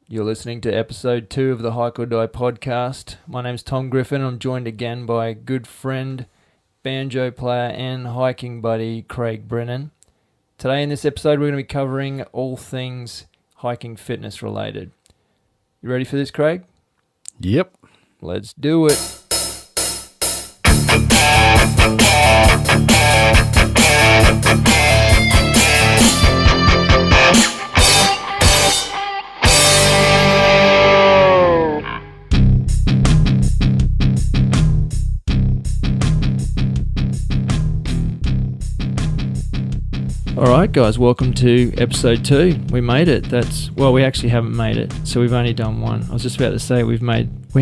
You're listening to episode 2 of the Hike or Die podcast. My name's Tom Griffin. I'm joined again by good friend, banjo player and hiking buddy Craig Brennan. Today in this episode we're going to be covering all things hiking fitness related. You ready for this, Craig? Yep. Let's do it. Alright guys, welcome to episode 2. We made it. We actually haven't made it, so we've only done one. I was just about to say we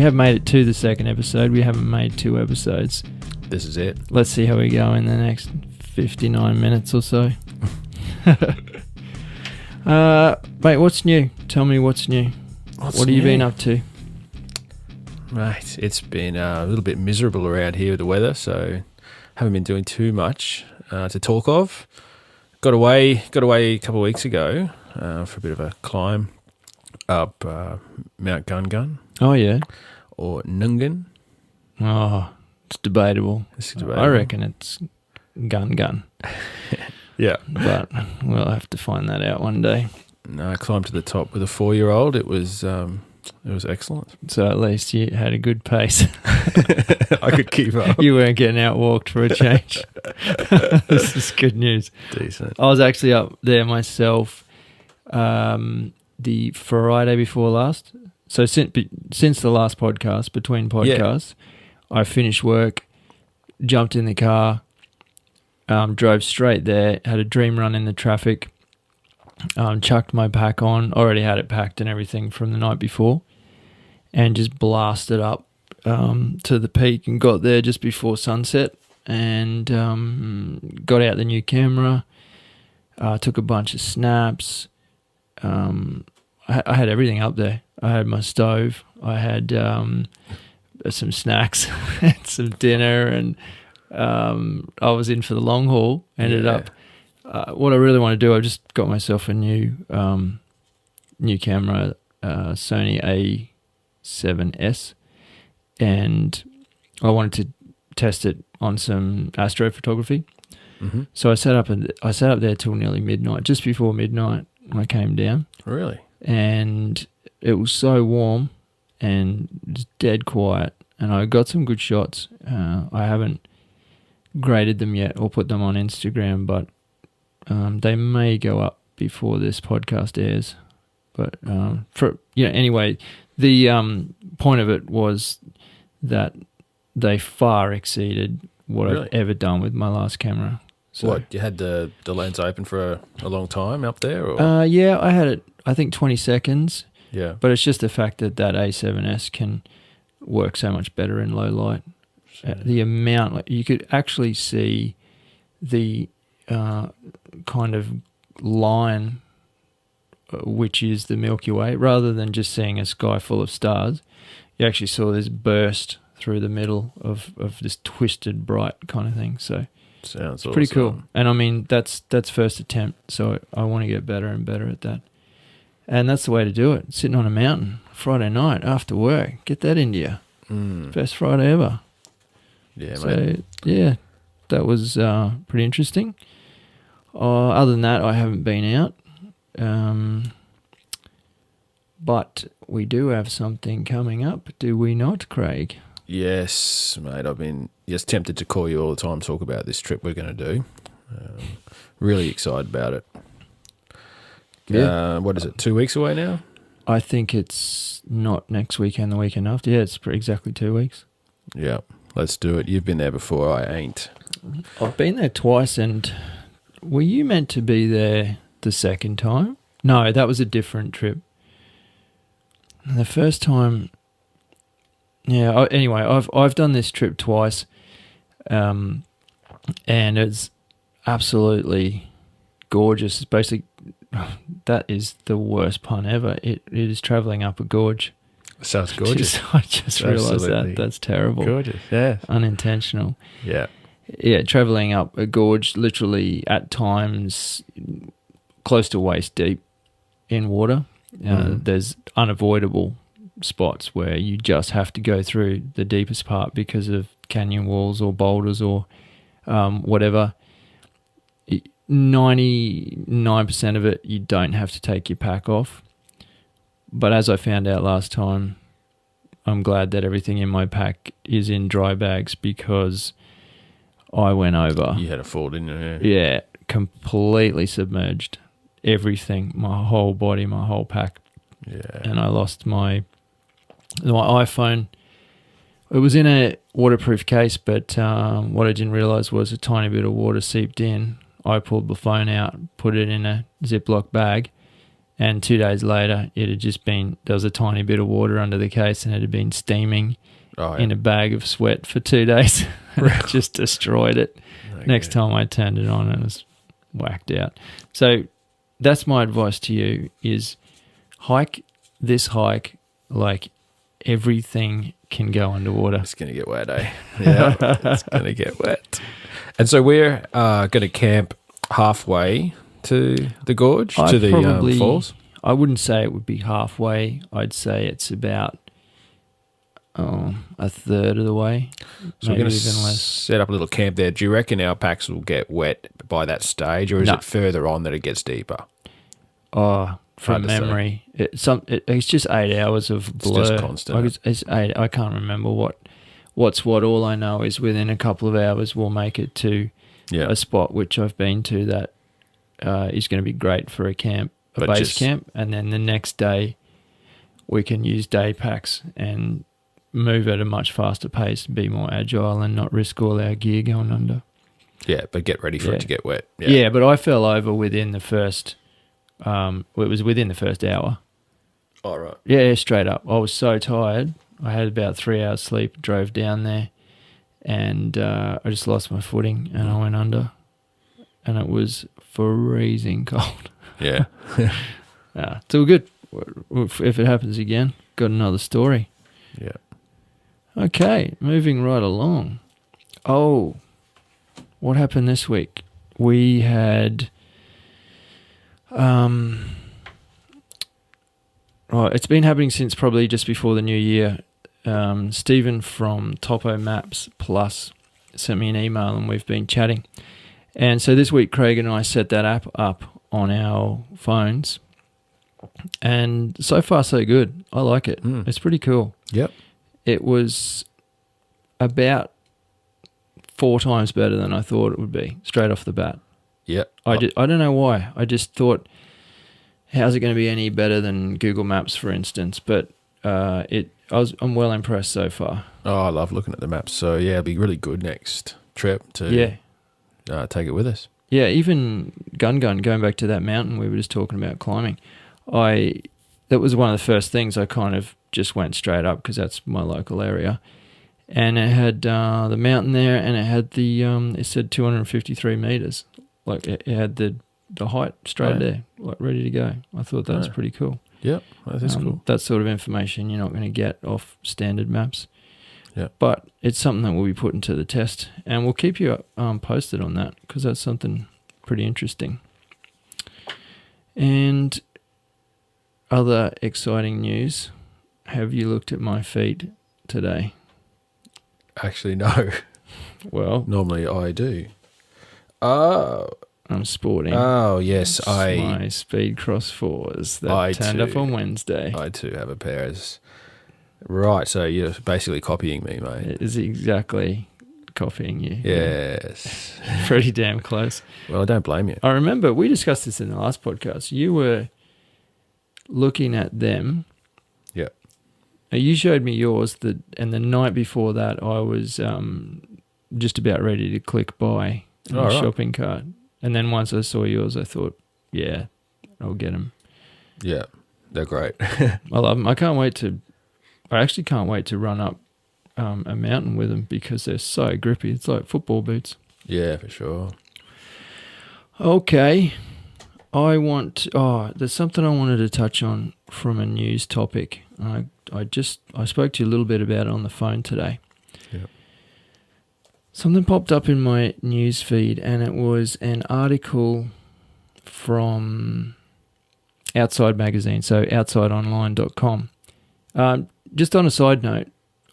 have made it to the second episode. We haven't made 2 episodes. This is it. Let's see how we go in the next 59 minutes or so. Mate, what's new? Tell me what's new. What have you been up to? Mate, it's been a little bit miserable around here with the weather, so haven't been doing too much to talk of. Got away a couple of weeks ago for a bit of a climb up Mount Gungun. Oh, yeah? Or Nungan. Oh, it's debatable. I reckon it's Gun. Yeah. But we'll have to find that out one day. No, I climbed to the top with a 4-year-old. It was excellent. So at least you had a good pace. I could keep up. You weren't getting outwalked for a change. This is good news. Decent. I was actually up there myself the Friday before last. So since the last podcast, between podcasts, I finished work, jumped in the car, drove straight there, had a dream run in the traffic, chucked my pack on, already had it packed and everything from the night before, and just blasted up to the peak and got there just before sunset and got out the new camera, took a bunch of snaps. I had everything up there. I had my stove, I had some snacks, and some dinner, and I was in for the long haul. Ended up, what I really want to do, I just got myself a new camera, Sony A7S, and I wanted to test it on some astrophotography. Mm-hmm. So I sat up there till nearly midnight, just before midnight I came down. Really? And it was so warm and just dead quiet, and I got some good shots. I haven't graded them yet or put them on Instagram, but they may go up before this podcast airs. But anyway, the point of it was that they far exceeded what I've ever done with my last camera. So, what, you had the lens open for a long time up there? Or? I had it, I think 20 seconds. Yeah. But it's just the fact that A7S can work so much better in low light. Sure. The amount, you could actually see the kind of line, which is the Milky Way, rather than just seeing a sky full of stars. You actually saw this burst through the middle of this twisted bright kind of thing. So sounds pretty cool. And I mean, that's first attempt, so I want to get better and better at that. And that's the way to do it. Sitting on a mountain Friday night after work. Get that into you. Best Friday ever. Yeah, so, mate. Yeah, that was pretty interesting. Other than that, I haven't been out. But we do have something coming up, do we not, Craig? Yes, mate. I've been tempted to call you all the time, talk about this trip we're going to do. Really excited about it. Yeah. What is it, 2 weeks away now? I think it's not next weekend, the weekend after. Yeah, it's exactly 2 weeks. Yeah, let's do it. You've been there before, I ain't. I've been there twice, and were you meant to be there the second time? No, that was a different trip. The first time, anyway, I've done this trip twice, and it's absolutely gorgeous. It's basically, that is the worst pun ever. It is travelling up a gorge. Sounds gorgeous. I just realised that. That's terrible. Gorgeous, yeah. Unintentional. Yeah. Yeah, travelling up a gorge, literally at times close to waist deep in water. There's unavoidable spots where you just have to go through the deepest part because of canyon walls or boulders or whatever. 99% of it, you don't have to take your pack off. But as I found out last time, I'm glad that everything in my pack is in dry bags because I went over. You had a fall, didn't you? Yeah, completely submerged. Everything, my whole body, my whole pack. Yeah. And I lost my iPhone. It was in a waterproof case, but what I didn't realise was a tiny bit of water seeped in. I pulled the phone out, put it in a Ziploc bag, and 2 days later, it had just been, there was a tiny bit of water under the case and it had been steaming in a bag of sweat for 2 days. It just destroyed it. Okay. Next time I turned it on, it was whacked out. So that's my advice to you is hike this hike like everything can go underwater. It's going to get wet, eh? Yeah, it's going to get wet. And so we're going to camp halfway to the gorge, to the falls? I wouldn't say it would be halfway. I'd say it's about a third of the way. So we're going to set up a little camp there. Do you reckon our packs will get wet by that stage, or is it further on that it gets deeper? Oh, from memory, it's just 8 hours of blur. It's just constant. It's 8. I can't remember what's what. All I know is within a couple of hours we'll make it to a spot which I've been to that is going to be great for a camp, base camp, and then the next day we can use day packs and move at a much faster pace, be more agile, and not risk all our gear going under. Yeah, but get ready for it to get wet. Yeah, but I fell over within the first. It was within the first hour. Oh, right. Yeah, straight up. I was so tired. I had about 3 hours sleep, drove down there, and I just lost my footing and I went under. And it was freezing cold. Yeah. So we're good. If it happens again, got another story. Yeah. Okay, moving right along. Oh, what happened this week? We had... it's been happening since probably just before the new year. Stephen from Topo Maps Plus sent me an email and we've been chatting. And so this week, Craig and I set that app up on our phones. And so far, so good. I like it. It's pretty cool. Yep. It was about 4 times better than I thought it would be, straight off the bat. Yeah. I don't know why. I just thought, how's it going to be any better than Google Maps, for instance? But I'm well impressed so far. Oh, I love looking at the maps. So yeah, it'll be really good next trip to take it with us. Yeah, even Gun going back to that mountain we were just talking about climbing. That was one of the first things I kind of just went straight up because that's my local area. And it had the mountain there, and it had it said 253 meters. Like it had the height straight there, like ready to go. I thought that was pretty cool. Yeah, that is cool. That sort of information you're not going to get off standard maps. Yeah. But it's something that we'll be putting to the test, and we'll keep you posted on that because that's something pretty interesting. And other exciting news, have you looked at my feet today? Actually, no. Well, normally I do. Oh, I'm sporting. Oh, yes. My Speed Cross 4s that turned up on Wednesday. I too have a pair. Right, so you're basically copying me, mate. It is exactly copying you. Yes. Pretty damn close. Well, I don't blame you. I remember we discussed this in the last podcast. You were looking at them. Yeah. Now you showed me yours, and the night before that I was just about ready to click buy in the shopping cart. And then once I saw yours, I thought, yeah, I'll get them. Yeah, they're great. I love them. I actually can't wait to run up a mountain with them because they're so grippy. It's like football boots. Yeah, for sure. Okay. There's something I wanted to touch on from a news topic. I spoke to you a little bit about it on the phone today. Yep. Something popped up in my news feed, and it was an article from Outside Magazine, so outsideonline.com. Just on a side note,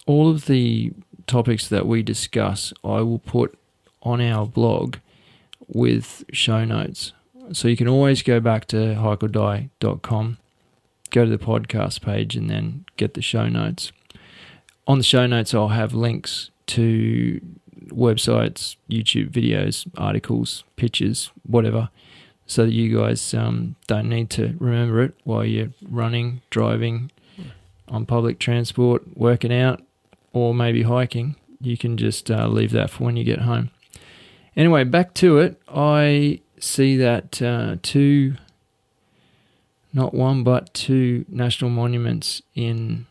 all of the topics that we discuss, I will put on our blog with show notes. So you can always go back to hikeordie.com, go to the podcast page, and then get the show notes. On the show notes, I'll have links to websites, YouTube videos, articles, pictures, whatever, so that you guys don't need to remember it while you're running, driving, on public transport, working out, or maybe hiking. You can just leave that for when you get home. Anyway, back to it. I see that not one but two national monuments in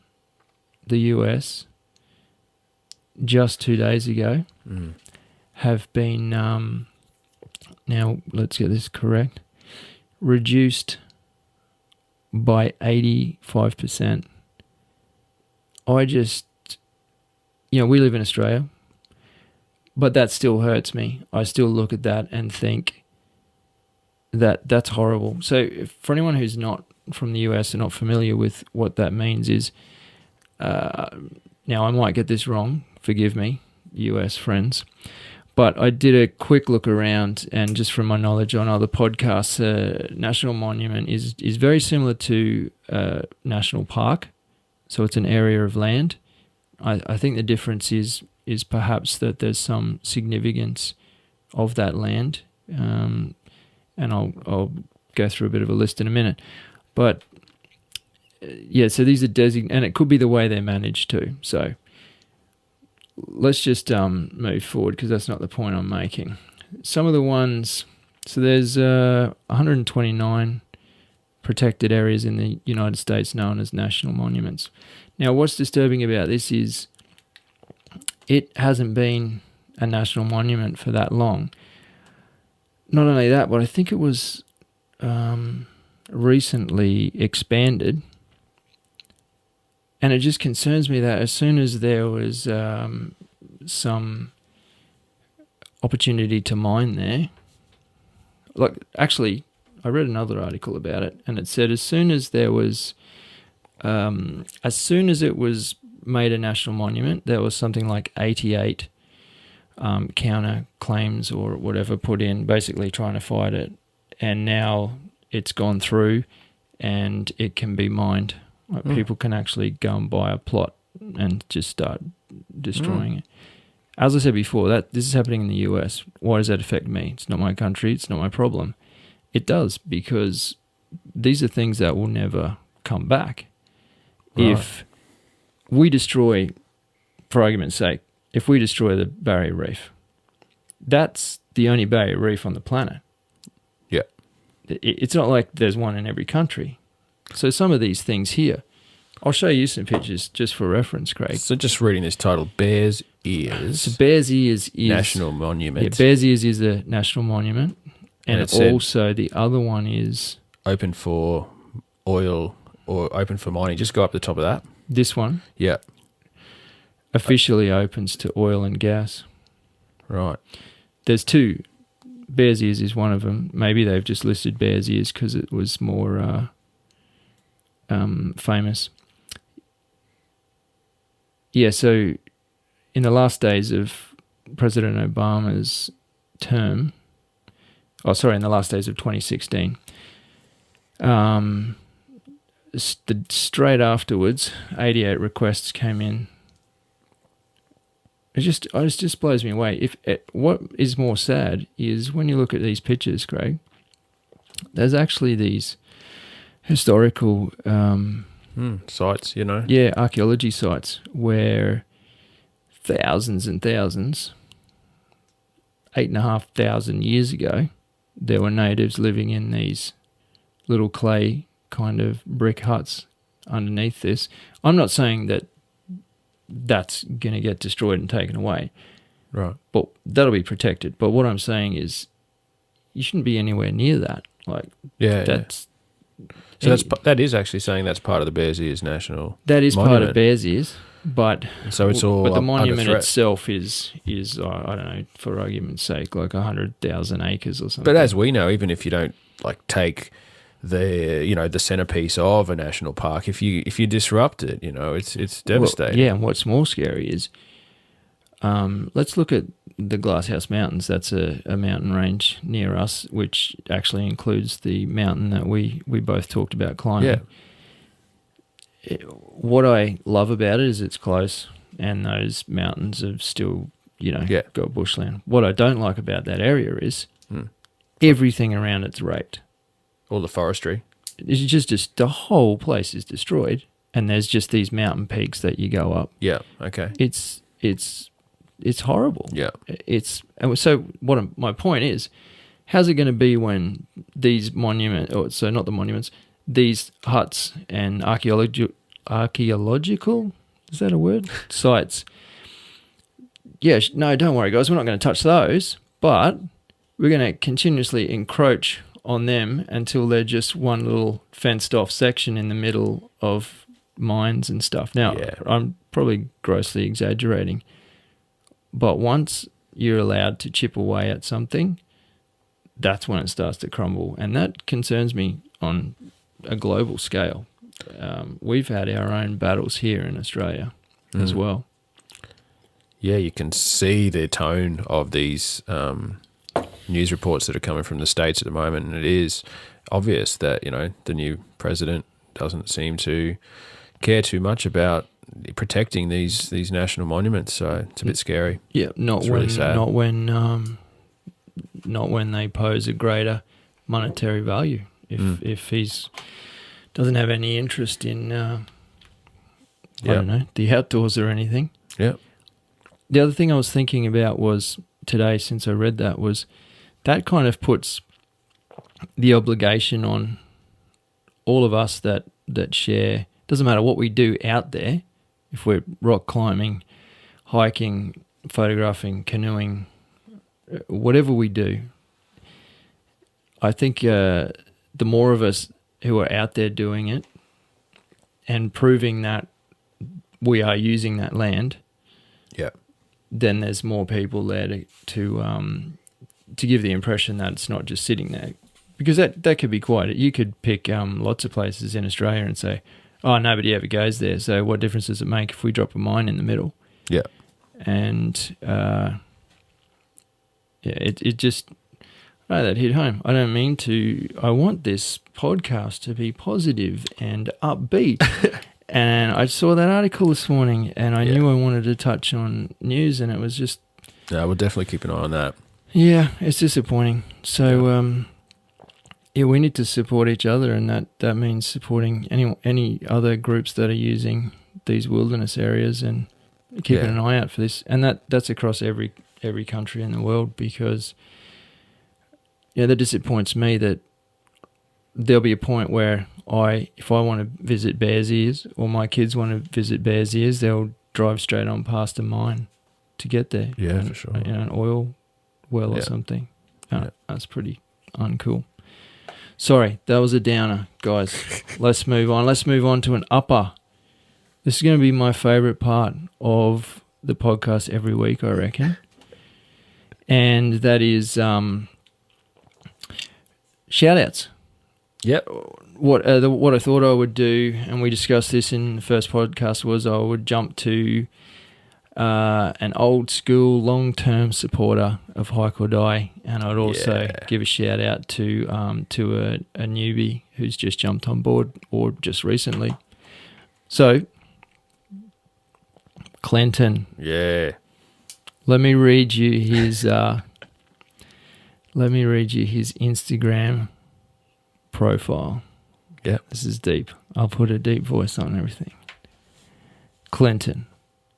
the US just 2 days ago have been, now let's get this correct, reduced by 85%. I just, we live in Australia, but that still hurts me. I still look at that and think that that's horrible. So for anyone who's not from the US and not familiar with what that means is, now I might get this wrong, forgive me, US friends, but I did a quick look around, and just from my knowledge on other podcasts, national monument is very similar to national park. So it's an area of land. I think the difference is perhaps that there's some significance of that land, and I'll go through a bit of a list in a minute. But so these are designated, and it could be the way they're managed too. So let's just move forward, because that's not the point I'm making. Some of the ones, so there's 129 protected areas in the United States known as national monuments. Now, what's disturbing about this is it hasn't been a national monument for that long. Not only that, but I think it was recently expanded, and it just concerns me that as soon as there was some opportunity to mine there, like actually, I read another article about it, and it said as soon as it was made a national monument, there was something like 88 counter claims or whatever put in, basically trying to fight it, and now it's gone through and it can be mined. Like people can actually go and buy a plot and just start destroying it. As I said before, this is happening in the US. Why does that affect me? It's not my country. It's not my problem. It does, because these are things that will never come back. Right. If we destroy, for argument's sake, if we destroy the Barrier Reef, that's the only barrier reef on the planet. Yeah. It's not like there's one in every country. So some of these things here, I'll show you some pictures just for reference, Craig. So just reading this title, Bears Ears. So Bears Ears is... National Monument. Yeah, Bears Ears is a national monument. And also the other one is... Open for oil or open for mining. Just go up the top of that. This one? Yeah. Officially opens to oil and gas. Right. There's two. Bears Ears is one of them. Maybe they've just listed Bears Ears because it was more famous. Yeah, so in the last days of President Obama's term... in the last days of 2016, straight afterwards, 88 requests came in. It just blows me away. What is more sad is when you look at these pictures, Craig, there's actually these historical sites, Yeah, archaeology sites where thousands and thousands, 8,500 years ago, there were natives living in these little clay kind of brick huts underneath this. I'm not saying that that's going to get destroyed and taken away. Right. But that'll be protected. But what I'm saying is you shouldn't be anywhere near that. That's... So that is actually saying that's part of the Bears Ears National That is Monument. part of Bears Ears, but... So it's all But the monument under threat. itself is I don't know, for argument's sake, like 100,000 acres or something. But as we know, even if you don't take the centerpiece of a national park. If you disrupt it, it's devastating. Well, yeah, and what's more scary is, let's look at the Glasshouse Mountains. That's a mountain range near us, which actually includes the mountain that we both talked about climbing. Yeah. What I love about it is it's close, and those mountains have still, got bushland. What I don't like about that area is everything around it's raped. All the forestry. It's just the whole place is destroyed, and there's just these mountain peaks that you go up. Yeah. Okay. It's horrible. Yeah. My point is, how's it going to be when these these huts and archaeological, is that a word? Sites. Yeah, no, don't worry, guys. We're not going to touch those, but we're going to continuously encroach on them until they're just one little fenced off section in the middle of mines and stuff. Now, I'm probably grossly exaggerating, but once you're allowed to chip away at something, that's when it starts to crumble. And that concerns me on a global scale. We've had our own battles here in Australia as well. Yeah, you can see the tone of these news reports that are coming from the States at the moment, and it is obvious that the new president doesn't seem to care too much about protecting these national monuments. So it's a bit scary. Yeah, not when they pose a greater monetary value. If he's doesn't have any interest in I don't know, the outdoors or anything. Yeah. The other thing I was thinking about was today, since I read that, was that kind of puts the obligation on all of us that share. Doesn't matter what we do out there, if we're rock climbing, hiking, photographing, canoeing, whatever we do. I think the more of us who are out there doing it and proving that we are using that land, then there's more people there to give the impression that it's not just sitting there. Because that could be quite. You could pick lots of places in Australia and say, oh, nobody ever goes there, so what difference does it make if we drop a mine in the middle? Yeah. And it just, that hit home. I don't mean to, I want this podcast to be positive and upbeat. And I saw that article this morning, and I knew I wanted to touch on news, and it was just... Yeah, we'll definitely keep an eye on that. Yeah, it's disappointing. So, we need to support each other, and that means supporting any other groups that are using these wilderness areas and keeping an eye out for this. And that's across every country in the world, because that disappoints me that there'll be a point where if I want to visit Bears Ears, or my kids want to visit Bears Ears, they'll drive straight on past a mine to get there. Yeah, for sure. An oil well or something. That's pretty uncool. Sorry, that was a downer, guys. Let's move on. Let's move on to an upper. This is going to be my favourite part of the podcast every week, I reckon. And that is shout-outs. Yep. What I thought I would do, and we discussed this in the first podcast, was I would jump to an old school, long-term supporter of Hike or Die, and I'd also give a shout out to a newbie who's just jumped on board, or just recently. So, Clinton. Yeah. Let me read you his. Let me read you his Instagram profile. Yeah. This is deep. I'll put a deep voice on everything. Clinton,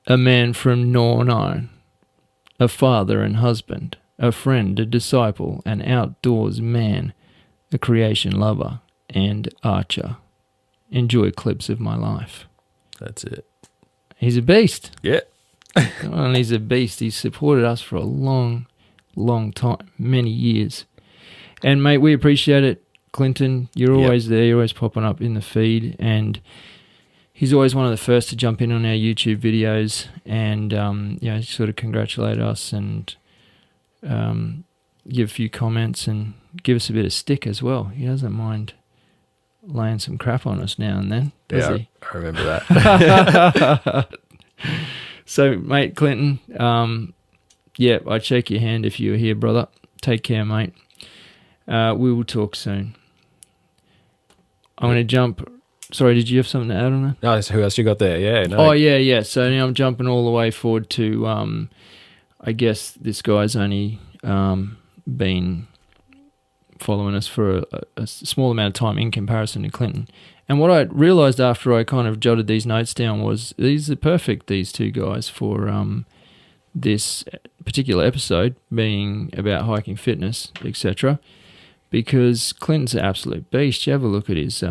a man from Nornine, a father and husband, a friend, a disciple, an outdoors man, a creation lover, and archer. Enjoy clips of my life. That's it. He's a beast. Yeah. And he's a beast. He's supported us for a long, long time, many years. And, mate, we appreciate it. Clinton, you're always there. You're always popping up in the feed. And he's always one of the first to jump in on our YouTube videos and, sort of congratulate us and give a few comments and give us a bit of stick as well. He doesn't mind laying some crap on us now and then, does Yeah, he? I remember that. So, mate, Clinton, yeah, I shake your hand if you were here, brother. Take care, mate. We will talk soon. I'm going to jump. Sorry, did you have something to add on that? No, so who else you got there? Yeah, no. Oh, yeah. So now I'm jumping all the way forward to, I guess this guy's only been following us for a small amount of time in comparison to Clinton. And what I realised after I kind of jotted these notes down was these are perfect, these two guys, for this particular episode being about hiking fitness, etc. Because Clinton's an absolute beast. You have a look at his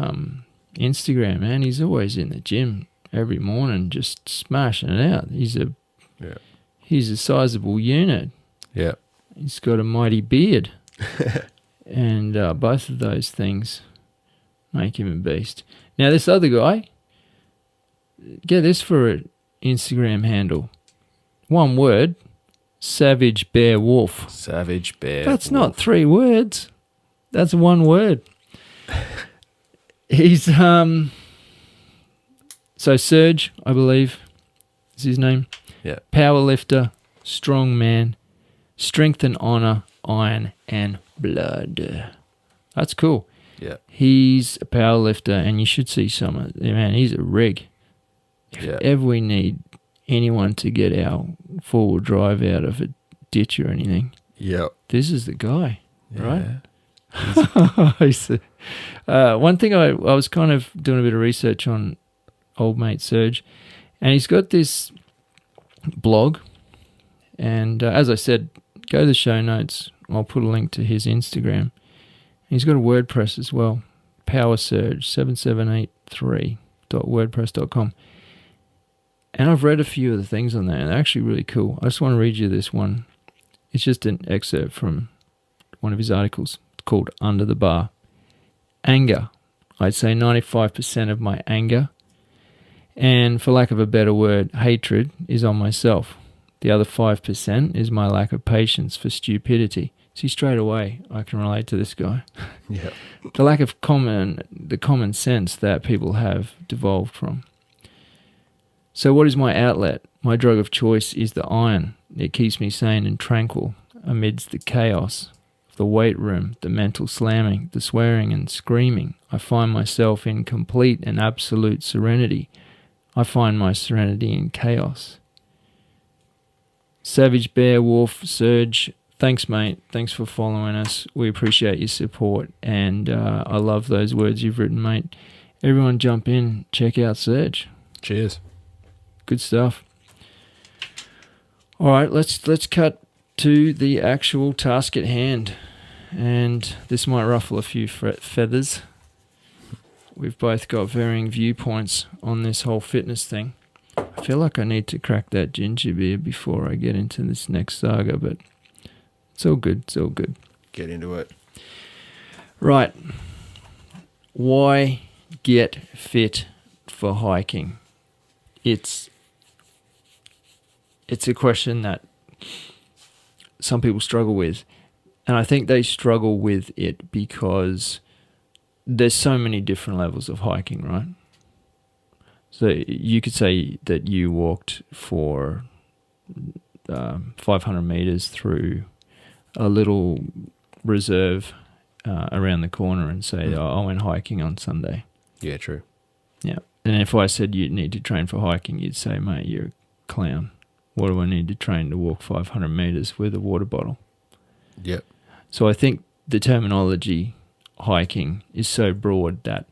Instagram, man. He's always in the gym every morning just smashing it out. He's a sizable unit. Yeah. He's got a mighty beard. And both of those things make him a beast. Now, this other guy, get this for an Instagram handle. One word, Savage Bear Wolf. Savage Bear That's Wolf. not 3 words. That's one word. He's, so Serge, I believe, is his name. Yeah. Powerlifter, strong man, strength and honor, iron and blood. That's cool. Yeah. He's a powerlifter, and you should see some of it. Man, he's a rig. If Yeah. ever we need anyone to get our four-wheel drive out of a ditch or anything, Yeah. this is the guy, right? Yeah. One thing I was kind of doing a bit of research on old mate Serge, and he's got this blog, and as I said, go to the show notes. I'll put a link to his Instagram. He's got a WordPress as well, powersurge7783.wordpress.com. And I've read a few of the things on there, and they're actually really cool. I just want to read you this one. It's just an excerpt from one of his articles. It's called Under the Bar. Anger. I'd say 95% of my anger, and for lack of a better word, hatred, is on myself. The other 5% is my lack of patience for stupidity. See, straight away, I can relate to this guy. Yeah. The lack of the common sense that people have devolved from. So what is my outlet? My drug of choice is the iron. It keeps me sane and tranquil amidst the chaos of the weight room, the mental slamming, the swearing and screaming. I find myself in complete and absolute serenity. I find my serenity in chaos. Savage Bear Wolf Surge, thanks, mate. Thanks for following us. We appreciate your support, and I love those words you've written, mate. Everyone jump in, check out Surge. Cheers. Good stuff. All right, let's cut to the actual task at hand, and this might ruffle a few feathers. We've both got varying viewpoints on this whole fitness thing. I feel like I need to crack that ginger beer before I get into this next saga, but it's all good. It's all good. Get into it. Right. Why get fit for hiking? It's a question that some people struggle with. And I think they struggle with it because there's so many different levels of hiking, right? So you could say that you walked for 500 meters through a little reserve around the corner and say, I went hiking on Sunday. Yeah, true. Yeah. And if I said you need to train for hiking, you'd say, mate, you're a clown. What do I need to train to walk 500 meters with a water bottle? Yep. So I think the terminology hiking is so broad that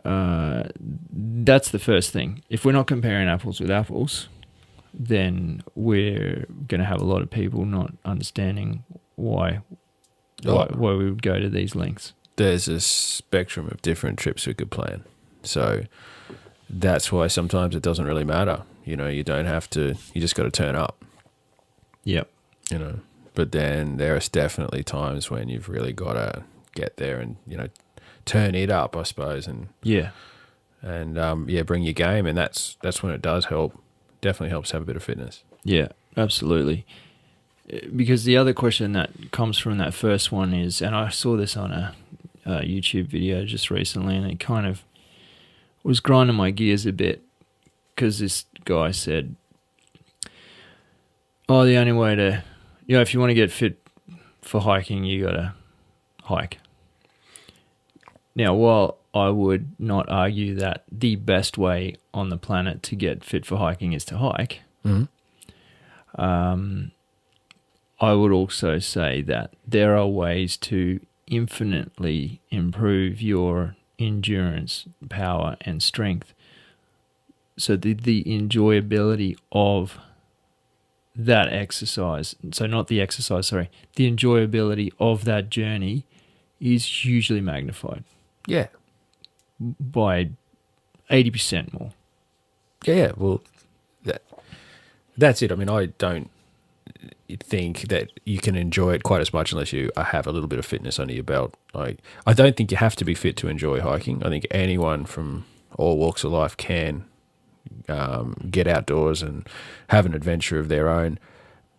that's the first thing. If we're not comparing apples with apples, then we're going to have a lot of people not understanding why we would go to these lengths. There's a spectrum of different trips we could plan. So that's why sometimes it doesn't really matter. You know, you don't have to, you just got to turn up. Yep. You know, but then there is definitely times when you've really got to get there and, you know, turn it up, I suppose. And bring your game. And that's when it does help. Definitely helps have a bit of fitness. Yeah, absolutely. Because the other question that comes from that first one is, and I saw this on YouTube video just recently, and it kind of was grinding my gears a bit because this guy said, "Oh, the only way to, if you want to get fit for hiking, you got to hike." Now, while I would not argue that the best way on the planet to get fit for hiking is to hike, I would also say that there are ways to infinitely improve your endurance, power, and strength. So the enjoyability of that exercise, so not the exercise, sorry, the enjoyability of that journey is hugely magnified. Yeah. By 80% more. Yeah, well, that's it. I mean, I don't think that you can enjoy it quite as much unless you have a little bit of fitness under your belt. Like, I don't think you have to be fit to enjoy hiking. I think anyone from all walks of life can get outdoors and have an adventure of their own,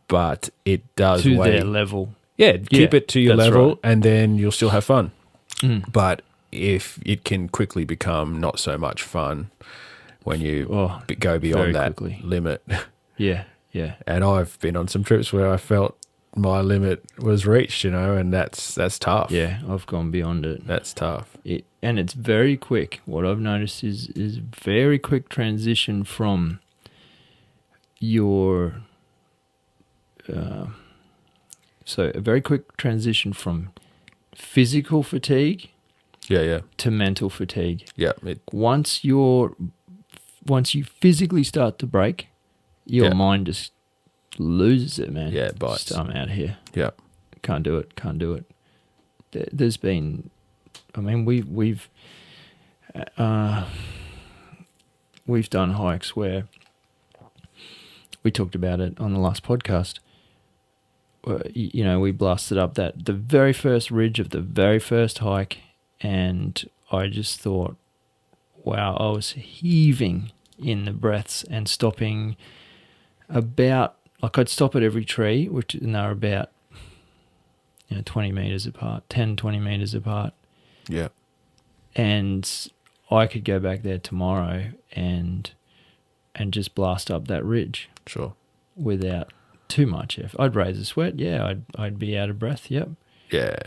but it does to their level. Yeah, keep it to your level, right. And then you'll still have fun. But if it can quickly become not so much fun when you go beyond that limit. Yeah. And I've been on some trips where I felt my limit was reached, and that's tough. Yeah, I've gone beyond it. That's tough. And it's very quick. What I've noticed is very quick transition from your so a very quick transition from physical fatigue to mental fatigue. Yeah. Once you physically start to break, your mind just loses it, man. Yeah, it bites. I'm out of here. Yeah. Can't do it. There's been, I mean, we've done hikes where we talked about it on the last podcast. We blasted up the very first ridge of the very first hike, and I just thought, wow, I was heaving in the breaths and stopping I'd stop at every tree, and they were about 20 meters apart, 10, 20 meters apart. Yeah. And I could go back there tomorrow and just blast up that ridge. Sure. Without too much effort. I'd raise a sweat, I'd be out of breath, yep. Yeah.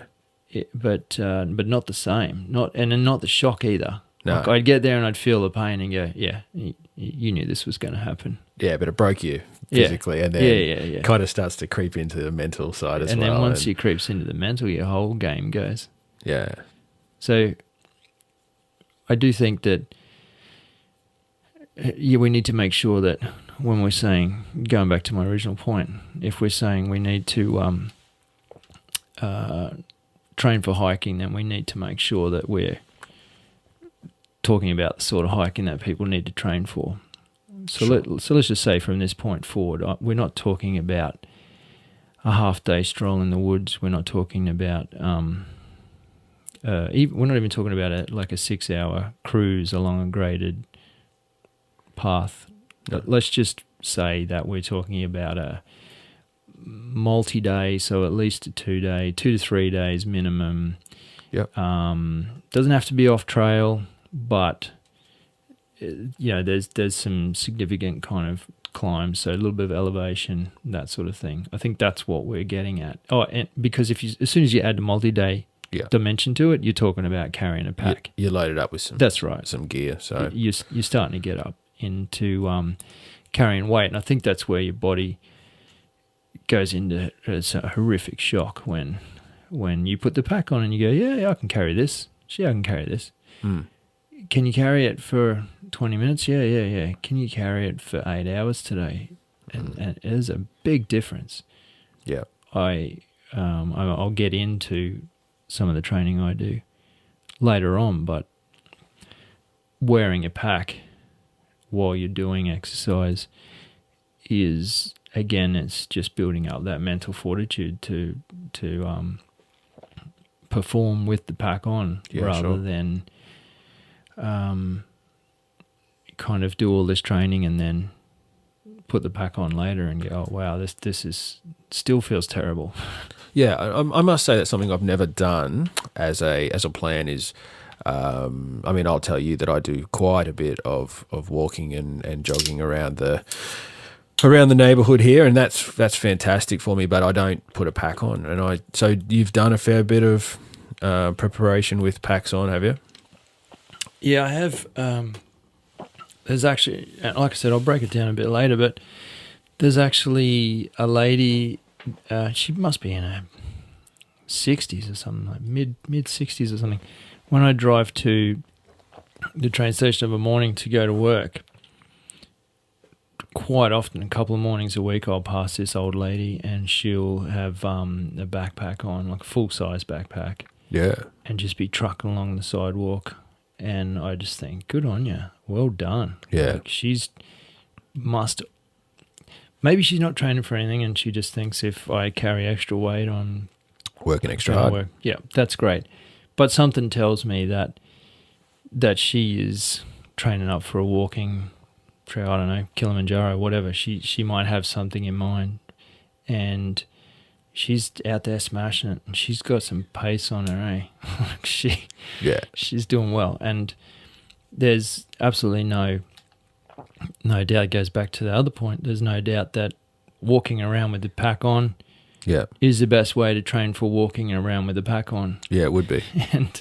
But not the same. Not the shock either. No. Like I'd get there and I'd feel the pain and go, yeah, you knew this was going to happen. Yeah, but it broke you physically, and then kind of starts to creep into the mental side as well. And then once it creeps into the mental, your whole game goes. Yeah. So I do think that we need to make sure that when we're saying, going back to my original point, if we're saying we need to train for hiking, then we need to make sure that we're talking about the sort of hiking that people need to train for. So let's just say from this point forward, we're not talking about a half-day stroll in the woods. We're not talking about we're not even talking about a 6-hour cruise along a graded path. No. Let's just say that we're talking about a multi-day, so at least a 2 to 3 days minimum. Yep. Doesn't have to be off trail, but there's some significant kind of climbs, so a little bit of elevation, that sort of thing. I think that's what we're getting at. Oh, and because as soon as you add a multi-day dimension to it, you're talking about carrying a pack. You're loaded up with some. That's right. Some gear. So you're starting to get up into carrying weight, and I think that's where your body goes into it's a horrific shock when you put the pack on and you go, yeah, I can carry this. I can carry this. Can you carry it for 20 minutes? Yeah. Can you carry it for 8 hours today? And it is a big difference. Yeah. I'll get into some of the training I do later on, but wearing a pack while you're doing exercise is, again, it's just building up that mental fortitude to perform with the pack on rather than kind of do all this training and then put the pack on later and go, oh wow, this is still feels terrible. Yeah, I must say that's something I've never done as a plan is, I mean, I'll tell you that I do quite a bit of walking and jogging around the neighbourhood here, and that's fantastic for me, but I don't put a pack on. So you've done a fair bit of preparation with packs on, have you? Yeah, I have. There's actually, like I said, I'll break it down a bit later, but there's actually a lady, she must be in her 60s or something, like mid 60s or something. When I drive to the train station of a morning to go to work, quite often, a couple of mornings a week, I'll pass this old lady and she'll have a backpack on, like a full-size backpack. Yeah. And just be trucking along the sidewalk. And I just think, good on you. Well done. Yeah. Like maybe she's not training for anything and she just thinks if I carry extra weight on working extra hard. Yeah, that's great. But something tells me that she is training up for a walking trail, I don't know, Kilimanjaro, whatever. She might have something in mind, and she's out there smashing it, and she's got some pace on her, eh? She's doing well, and there's absolutely no doubt. It goes back to the other point. There's no doubt that walking around with the pack on is the best way to train for walking around with the pack on. Yeah, it would be. And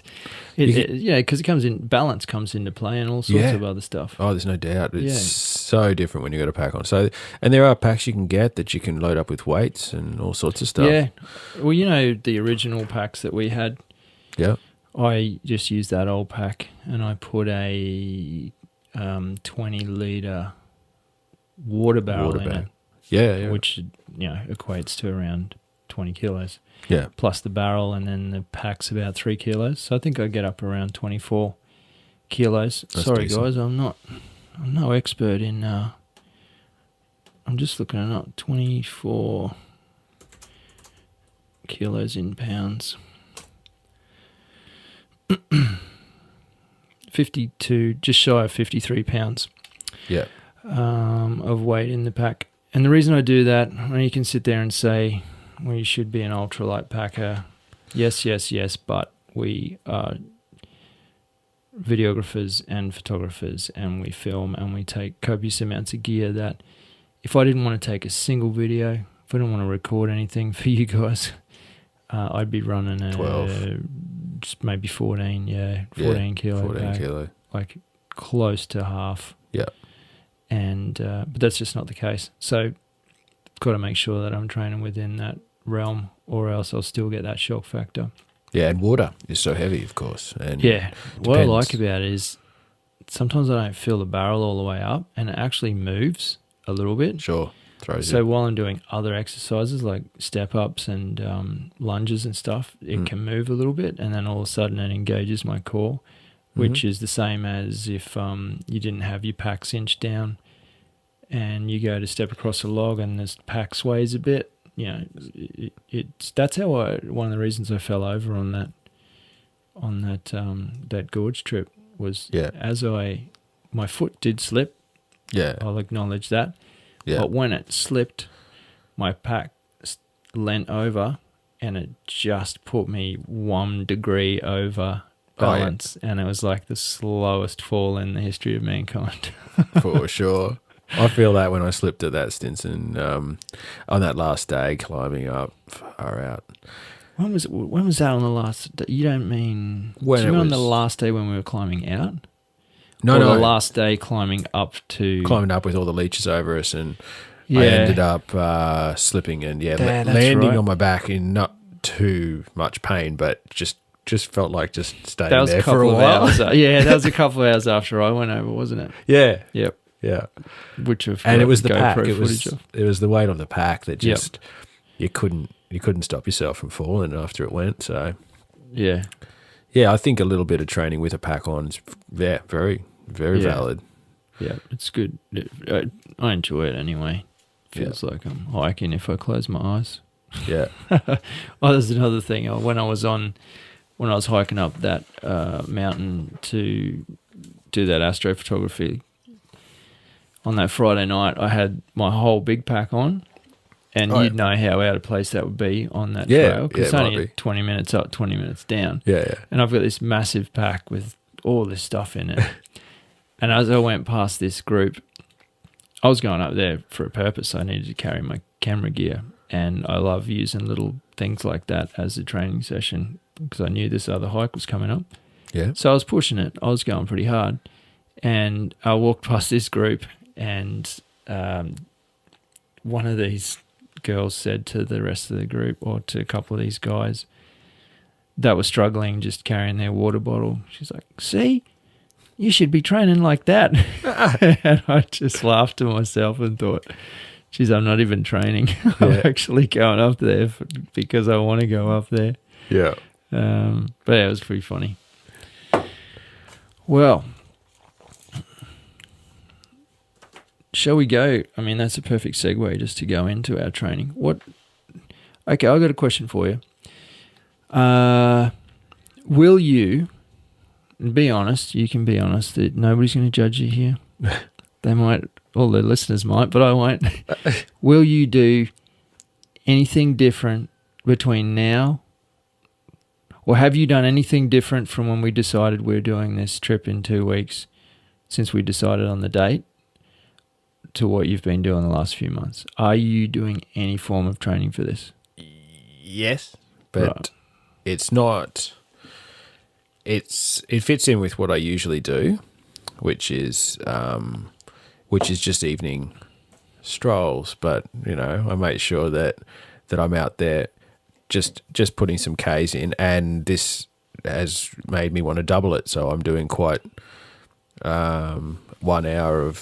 because balance comes into play and all sorts of other stuff. Oh, there's no doubt. It's so different when you got a pack on. So, and there are packs you can get that you can load up with weights and all sorts of stuff. Yeah. Well, the original packs that we had. Yeah. I just used that old pack and I put a 20-litre water barrel in it. Yeah. Which, equates to around 20 kilos. Yeah. Plus the barrel, and then the pack's about 3 kilos. So I think I get up around 24 kilos. That's Sorry, decent. guys, I'm no expert in... I'm just looking it up. 24 kilos in pounds. 52, just shy of 53 pounds. Yeah. Of weight in the pack. And the reason I do that, you can sit there and say, well, you should be an ultralight packer. Yes, but we are videographers and photographers, and we film and we take copious amounts of gear that if I didn't want to take a single video, if I didn't want to record anything for you guys, I'd be running a 12. Just maybe 14, 14 kilo 14 pack, kilo. like close to half. Yeah. And but that's just not the case. So got to make sure that I'm training within that realm, or else I'll still get that shock factor. Yeah, and water is so heavy, of course. And what I like about it is sometimes I don't fill the barrel all the way up, and it actually moves a little bit. Sure, so while I'm doing other exercises like step ups and lunges and stuff, it can move a little bit, and then all of a sudden it engages my core. Which is the same as if you didn't have your pack cinched down and you go to step across a log and this pack sways a bit. That's how one of the reasons I fell over on that gorge trip was as my foot did slip. Yeah, I'll acknowledge that. Yeah, but when it slipped, my pack leant over and it just put me 1 degree over balance, and it was like the slowest fall in the history of mankind. For sure. I feel that when I slipped at that Stinson on that last day climbing up, far out. When was that on the last day? You don't mean on the last day when we were climbing out? No. The last day climbing up with all the leeches over us, and I ended up slipping and landing on my back in not too much pain, but just felt like just staying there for a while. That was a couple of hours after I went over, wasn't it? Yeah. Yep. Yeah. And it was the pack. It was the weight on the pack that just you couldn't stop yourself from falling after it went. So yeah, I think a little bit of training with a pack on is very, very valid. Yeah, it's good. I enjoy it anyway. Feels like I'm hiking if I close my eyes. Yeah. There's another thing. When I was hiking up that mountain to do that astrophotography, on that Friday night, I had my whole big pack on, And Oh, you'd know how out of place that would be on that Yeah, trail. yeah, Because it it's might only be. 20 minutes up, 20 minutes down. Yeah. And I've got this massive pack with all this stuff in it. And as I went past this group, I was going up there for a purpose. I needed to carry my camera gear. And I love using little things like that as a training session because I knew this other hike was coming up. Yeah. So I was pushing it. I was going pretty hard. And I walked past this group and one of these girls said to the rest of the group or to a couple of these guys that were struggling just carrying their water bottle, she's like, see, you should be training like that. And I just laughed to myself and thought, geez, I'm not even training. I'm actually going up there because I want to go up there. Yeah. But yeah, it was pretty funny. Well, shall we go? I mean, that's a perfect segue just to go into our training. Okay, I've got a question for you. Will you, be honest, you can be honest, that nobody's going to judge you here. They might, all the listeners might, but I won't. Will you do anything different between now, or have you done anything different from when we decided we're doing this trip in 2 weeks since we decided on the date to what you've been doing the last few months? Are you doing any form of training for this? Yes, but Right. it's not. It fits in with what I usually do, which is just evening strolls. But I make sure that I'm out there just putting some Ks in, and this has made me want to double it. So I'm doing quite 1 hour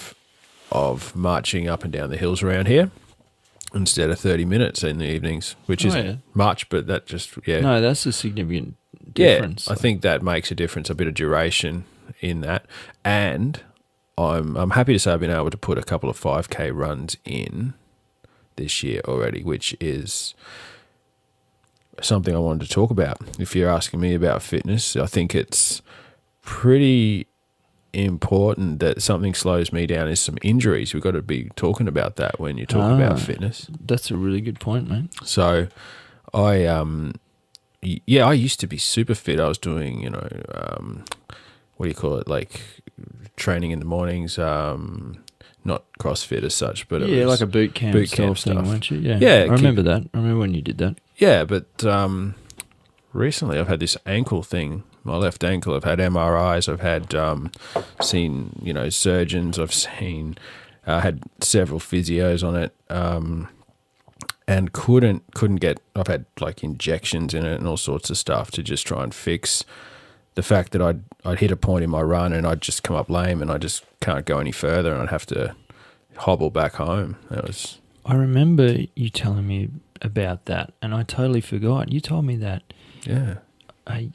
of marching up and down the hills around here instead of 30 minutes in the evenings, which isn't much, but that just, No, that's a significant difference. I think that makes a difference, a bit of duration in that. And I'm happy to say I've been able to put a couple of 5K runs in this year already, which is something I wanted to talk about. If you're asking me about fitness, I think it's pretty important that something slows me down is some injuries. We've got to be talking about that when you talk about fitness. That's a really good point, mate. So I used to be super fit. I was doing, what do you call it? Like training in the mornings, not CrossFit as such, but it was like a boot camp style thing, stuff. weren't you? Yeah, Yeah, I remember that. I remember when you did that. Yeah, but recently I've had this ankle thing, my left ankle. I've had MRIs. I've had seen surgeons. I've seen had several physios on it, and couldn't get. I've had like injections in it and all sorts of stuff to just try and fix the fact that I'd hit a point in my run and I'd just come up lame and I just can't go any further and I'd have to hobble back home. I remember you telling me about that, and I totally forgot. You told me that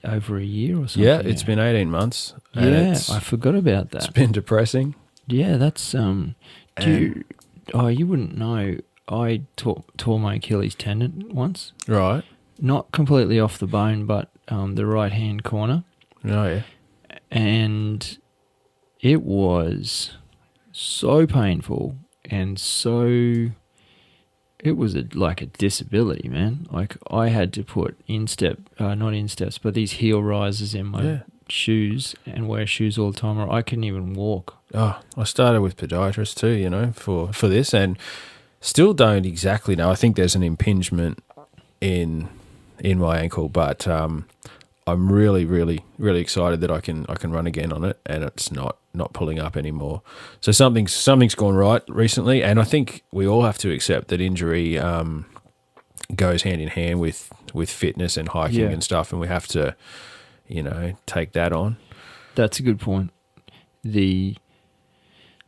over a year or something. Yeah, it's been 18 months. And I forgot about that. It's been depressing. Yeah, that's you wouldn't know. I tore my Achilles tendon once. Right. Not completely off the bone, but the right hand corner. Oh yeah. And it was so painful and so. It was like a disability, man. Like I had to put not insteps, but these heel risers in my shoes and wear shoes all the time, or I couldn't even walk. Oh, I started with podiatrists too, for this, and still don't exactly know. I think there's an impingement in my ankle, but I'm really, really, really excited that I can run again on it, and it's not pulling up anymore. So something's gone right recently, and I think we all have to accept that injury goes hand in hand with fitness and hiking and stuff, and we have to, take that on. That's a good point.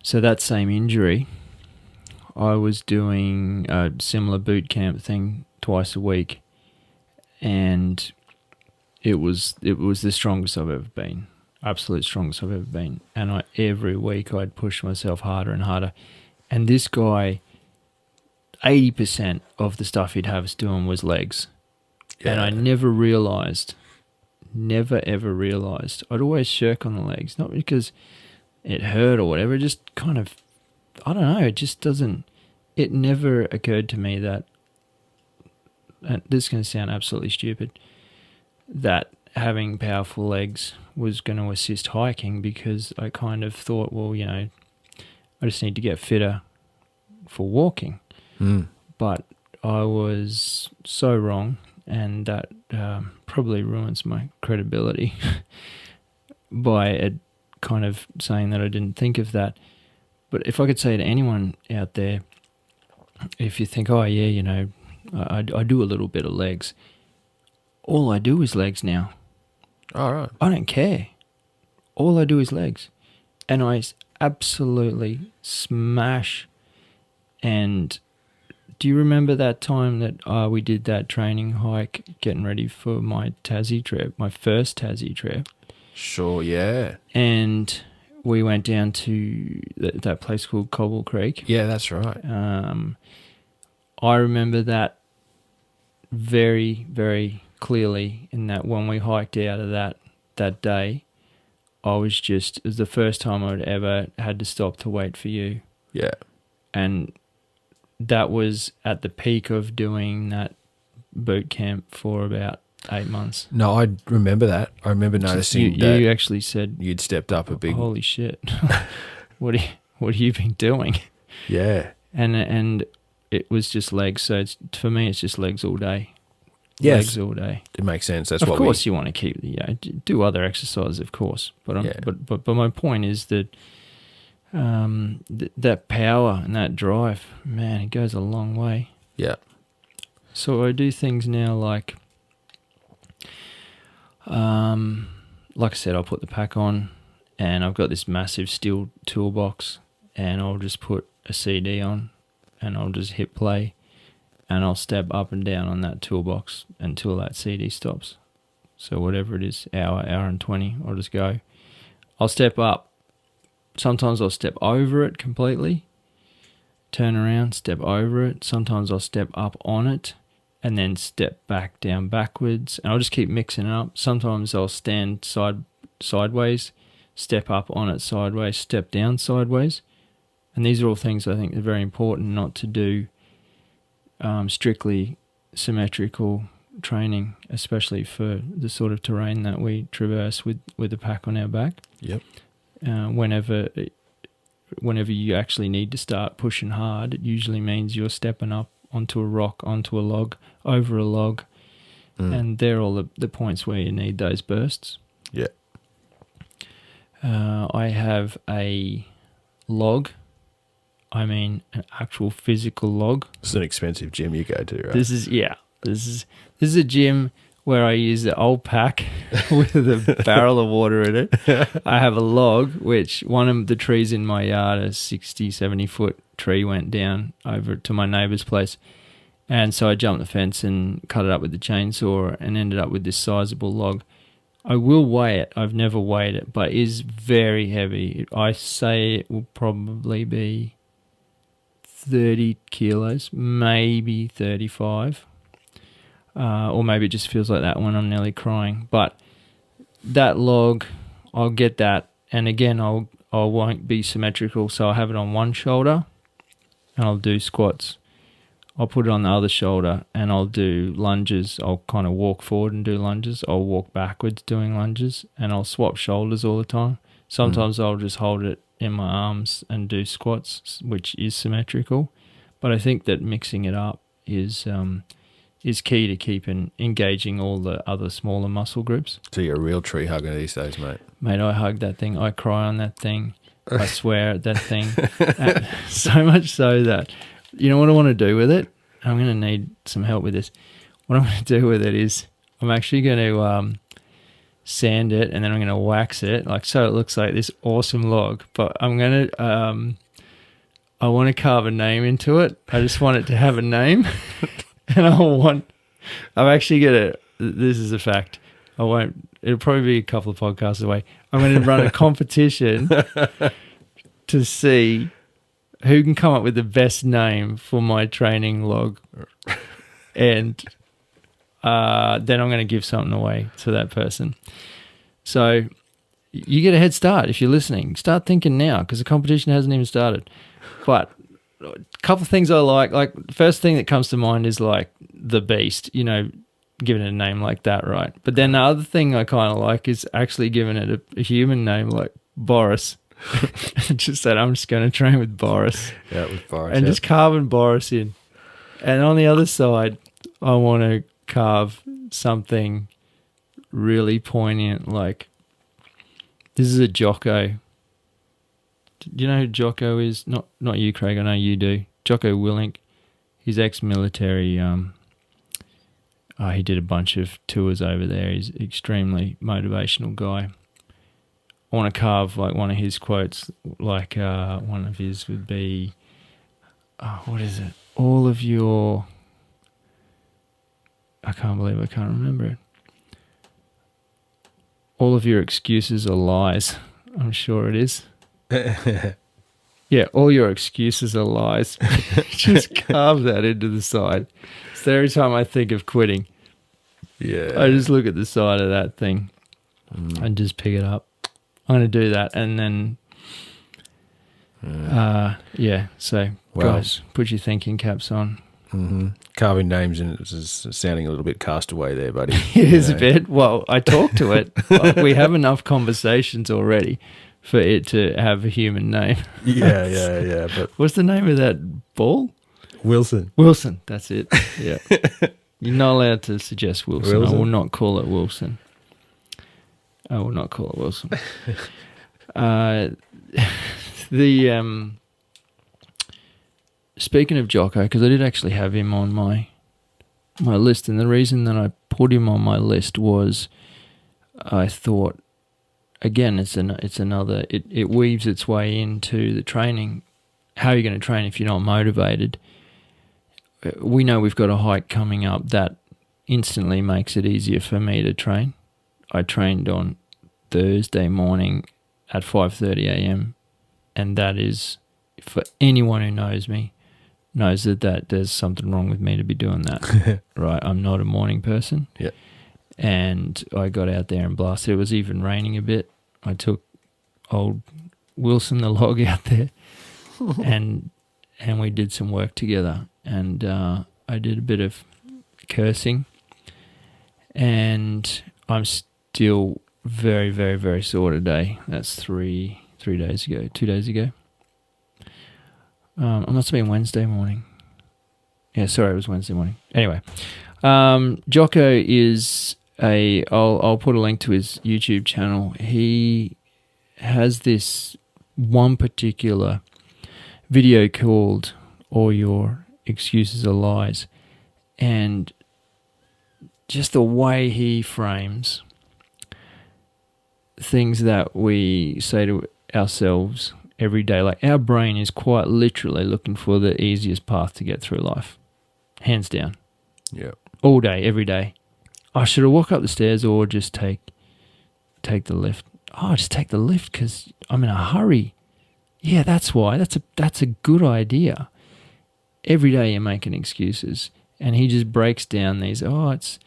So that same injury, I was doing a similar boot camp thing twice a week, and it was the strongest I've ever been. Absolute strongest I've ever been. And every week I'd push myself harder and harder. And this guy, 80% of the stuff he'd have us doing was legs. Yeah. And I never ever realised. I'd always shirk on the legs. Not because it hurt or whatever. It just kind of, I don't know, it just doesn't, it never occurred to me that and this is going to sound absolutely stupid, that having powerful legs was going to assist hiking, because I kind of thought, well, I just need to get fitter for walking. But I was so wrong, and that probably ruins my credibility by it kind of saying that I didn't think of that. But if I could say to anyone out there, if you think, oh yeah, I do a little bit of legs, all I do is legs now. All right. I don't care. All I do is legs. And I absolutely smash. And do you remember that time that we did that training hike getting ready for my Tassie trip, my first Tassie trip? Sure, yeah. And we went down to that place called Cobble Creek. Yeah, that's right. I remember that very, very clearly, in that when we hiked out of that day, it was the first time I'd ever had to stop to wait for you. Yeah. And that was at the peak of doing that boot camp for about 8 months. No, I remember that. I remember noticing that you actually said you'd stepped up a big... Holy shit. What have you been doing? Yeah. And it was just legs. So for me, it's just legs all day. Yes. Legs all day. It makes sense. That's of what course you want to keep, do other exercises, of course. But my point is that that power and that drive, man, it goes a long way. Yeah. So I do things now like I said, I'll put the pack on, and I've got this massive steel toolbox, and I'll just put a CD on, and I'll just hit play, and I'll step up and down on that toolbox until that CD stops. So whatever it is, hour and 20, I'll just go. I'll step up. Sometimes I'll step over it completely, turn around, step over it. Sometimes I'll step up on it and then step back down backwards. And I'll just keep mixing it up. Sometimes I'll stand sideways, step up on it sideways, step down sideways. And these are all things I think are very important not to do strictly symmetrical training, especially for the sort of terrain that we traverse with the pack on our back. Yep. Whenever you actually need to start pushing hard, it usually means you're stepping up onto a rock, onto a log, over a log, and they're all the points where you need those bursts. Yeah. I have a log. I mean, an actual physical log. It's an expensive gym you go to, right? This is a gym where I use the old pack with a barrel of water in it. I have a log, which one of the trees in my yard, a 60, 70 foot tree, went down over to my neighbour's place. And so I jumped the fence and cut it up with the chainsaw and ended up with this sizable log. I will weigh it. I've never weighed it, but it is very heavy. I say it will probably be 30 kilos, maybe 35. Or maybe it just feels like that when I'm nearly crying. But that log, I'll get that, and again, I won't be symmetrical, so I'll have it on one shoulder, and I'll do squats. I'll put it on the other shoulder, and I'll do lunges. I'll kind of walk forward and do lunges. I'll walk backwards doing lunges, and I'll swap shoulders all the time. Sometimes I'll just hold it in my arms and do squats, which is symmetrical. But I think that mixing it up is key to keep engaging all the other smaller muscle groups. So you're a real tree hugger these days, mate. Mate, I hug that thing. I cry on that thing. I swear at that thing. So much so that, you know what I want to do with it? I'm going to need some help with this. What I'm going to do with it is I'm actually going to sand it, and then I'm going to wax it, like so it looks like this awesome log. But I'm going to, I want to carve a name into it. I just want it to have a name. And I'm actually going to, this is a fact, it'll probably be a couple of podcasts away. I'm going to run a competition to see who can come up with the best name for my training log. And then I'm going to give something away to that person. So you get a head start if you're listening. Start thinking now, because the competition hasn't even started. But a couple of things I like. Like, first thing that comes to mind is like the Beast, you know, giving it a name like that, right? But then the other thing I kind of like is actually giving it a human name like Boris. Just that I'm just going to train with Boris. Yeah, with Boris. And just carving Boris in. And on the other side, I want to carve something really poignant, like this is a Jocko. Do you know who Jocko is? Not you, Craig. I know you do. Jocko Willink. He's ex-military. He did a bunch of tours over there. He's an extremely motivational guy. I want to carve like one of his quotes. Like one of his would be, what is it? All of your... I can't believe I can't remember it. All of your excuses are lies. I'm sure it is. Yeah, all your excuses are lies. Just carve that into the side. So every time I think of quitting, I just look at the side of that thing and just pick it up. I'm going to do that. And then, so guys, put your thinking caps on. Mm-hmm. Carving names in it is sounding a little bit castaway there, buddy. It is a bit. Well, I talk to it. We have enough conversations already for it to have a human name. Yeah. But what's the name of that ball? Wilson. Wilson, that's it. Yeah. You're not allowed to suggest Wilson. I will not call it Wilson. Speaking of Jocko, because I did actually have him on my list, and the reason that I put him on my list was I thought, again, it weaves its way into the training. How are you going to train if you're not motivated? We know we've got a hike coming up that instantly makes it easier for me to train. I trained on Thursday morning at 5:30 a.m. and that is, for anyone who knows me, knows that there's something wrong with me to be doing that. Right? I'm not a morning person. Yeah. And I got out there and blasted. It was even raining a bit. I took old Wilson the log out there and we did some work together. And I did a bit of cursing. And I'm still very, very, very sore today. That's 2 days ago. It must have been Wednesday morning. Yeah, sorry, it was Wednesday morning. Anyway, Jocko is I'll put a link to his YouTube channel. He has this one particular video called All Your Excuses Are Lies. And just the way he frames things that we say to ourselves every day, like our brain is quite literally looking for the easiest path to get through life, hands down. Yeah, all day, every day. Oh, should I walk up the stairs or just take the lift? Oh, just take the lift because I'm in a hurry. Yeah, that's why. That's a good idea. Every day you're making excuses, and he just breaks down these. Oh, it's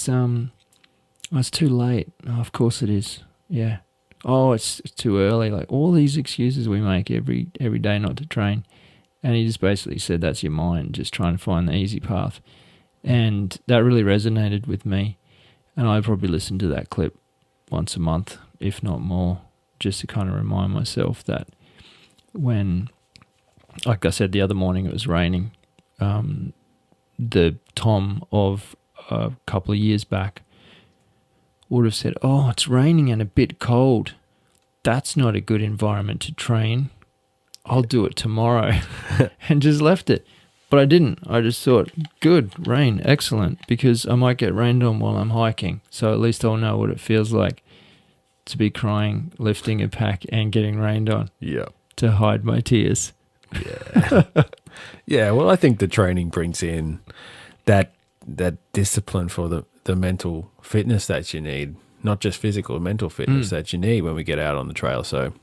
too late. Oh, of course it is. Yeah. Oh, it's too early. Like all these excuses we make every day not to train. And he just basically said that's your mind just trying to find the easy path. And that really resonated with me. And I probably listen to that clip once a month, if not more, just to kind of remind myself that when, like I said, the other morning it was raining, the Tom of a couple of years back would have said, oh, it's raining and a bit cold. That's not a good environment to train. I'll do it tomorrow. And just left it. But I didn't. I just thought, good, rain, excellent, because I might get rained on while I'm hiking. So at least I'll know what it feels like to be crying, lifting a pack and getting rained on. Yeah. To hide my tears. Yeah. Yeah, well, I think the training brings in that discipline for the mental fitness that you need, not just physical, mental fitness that you need when we get out on the trail. So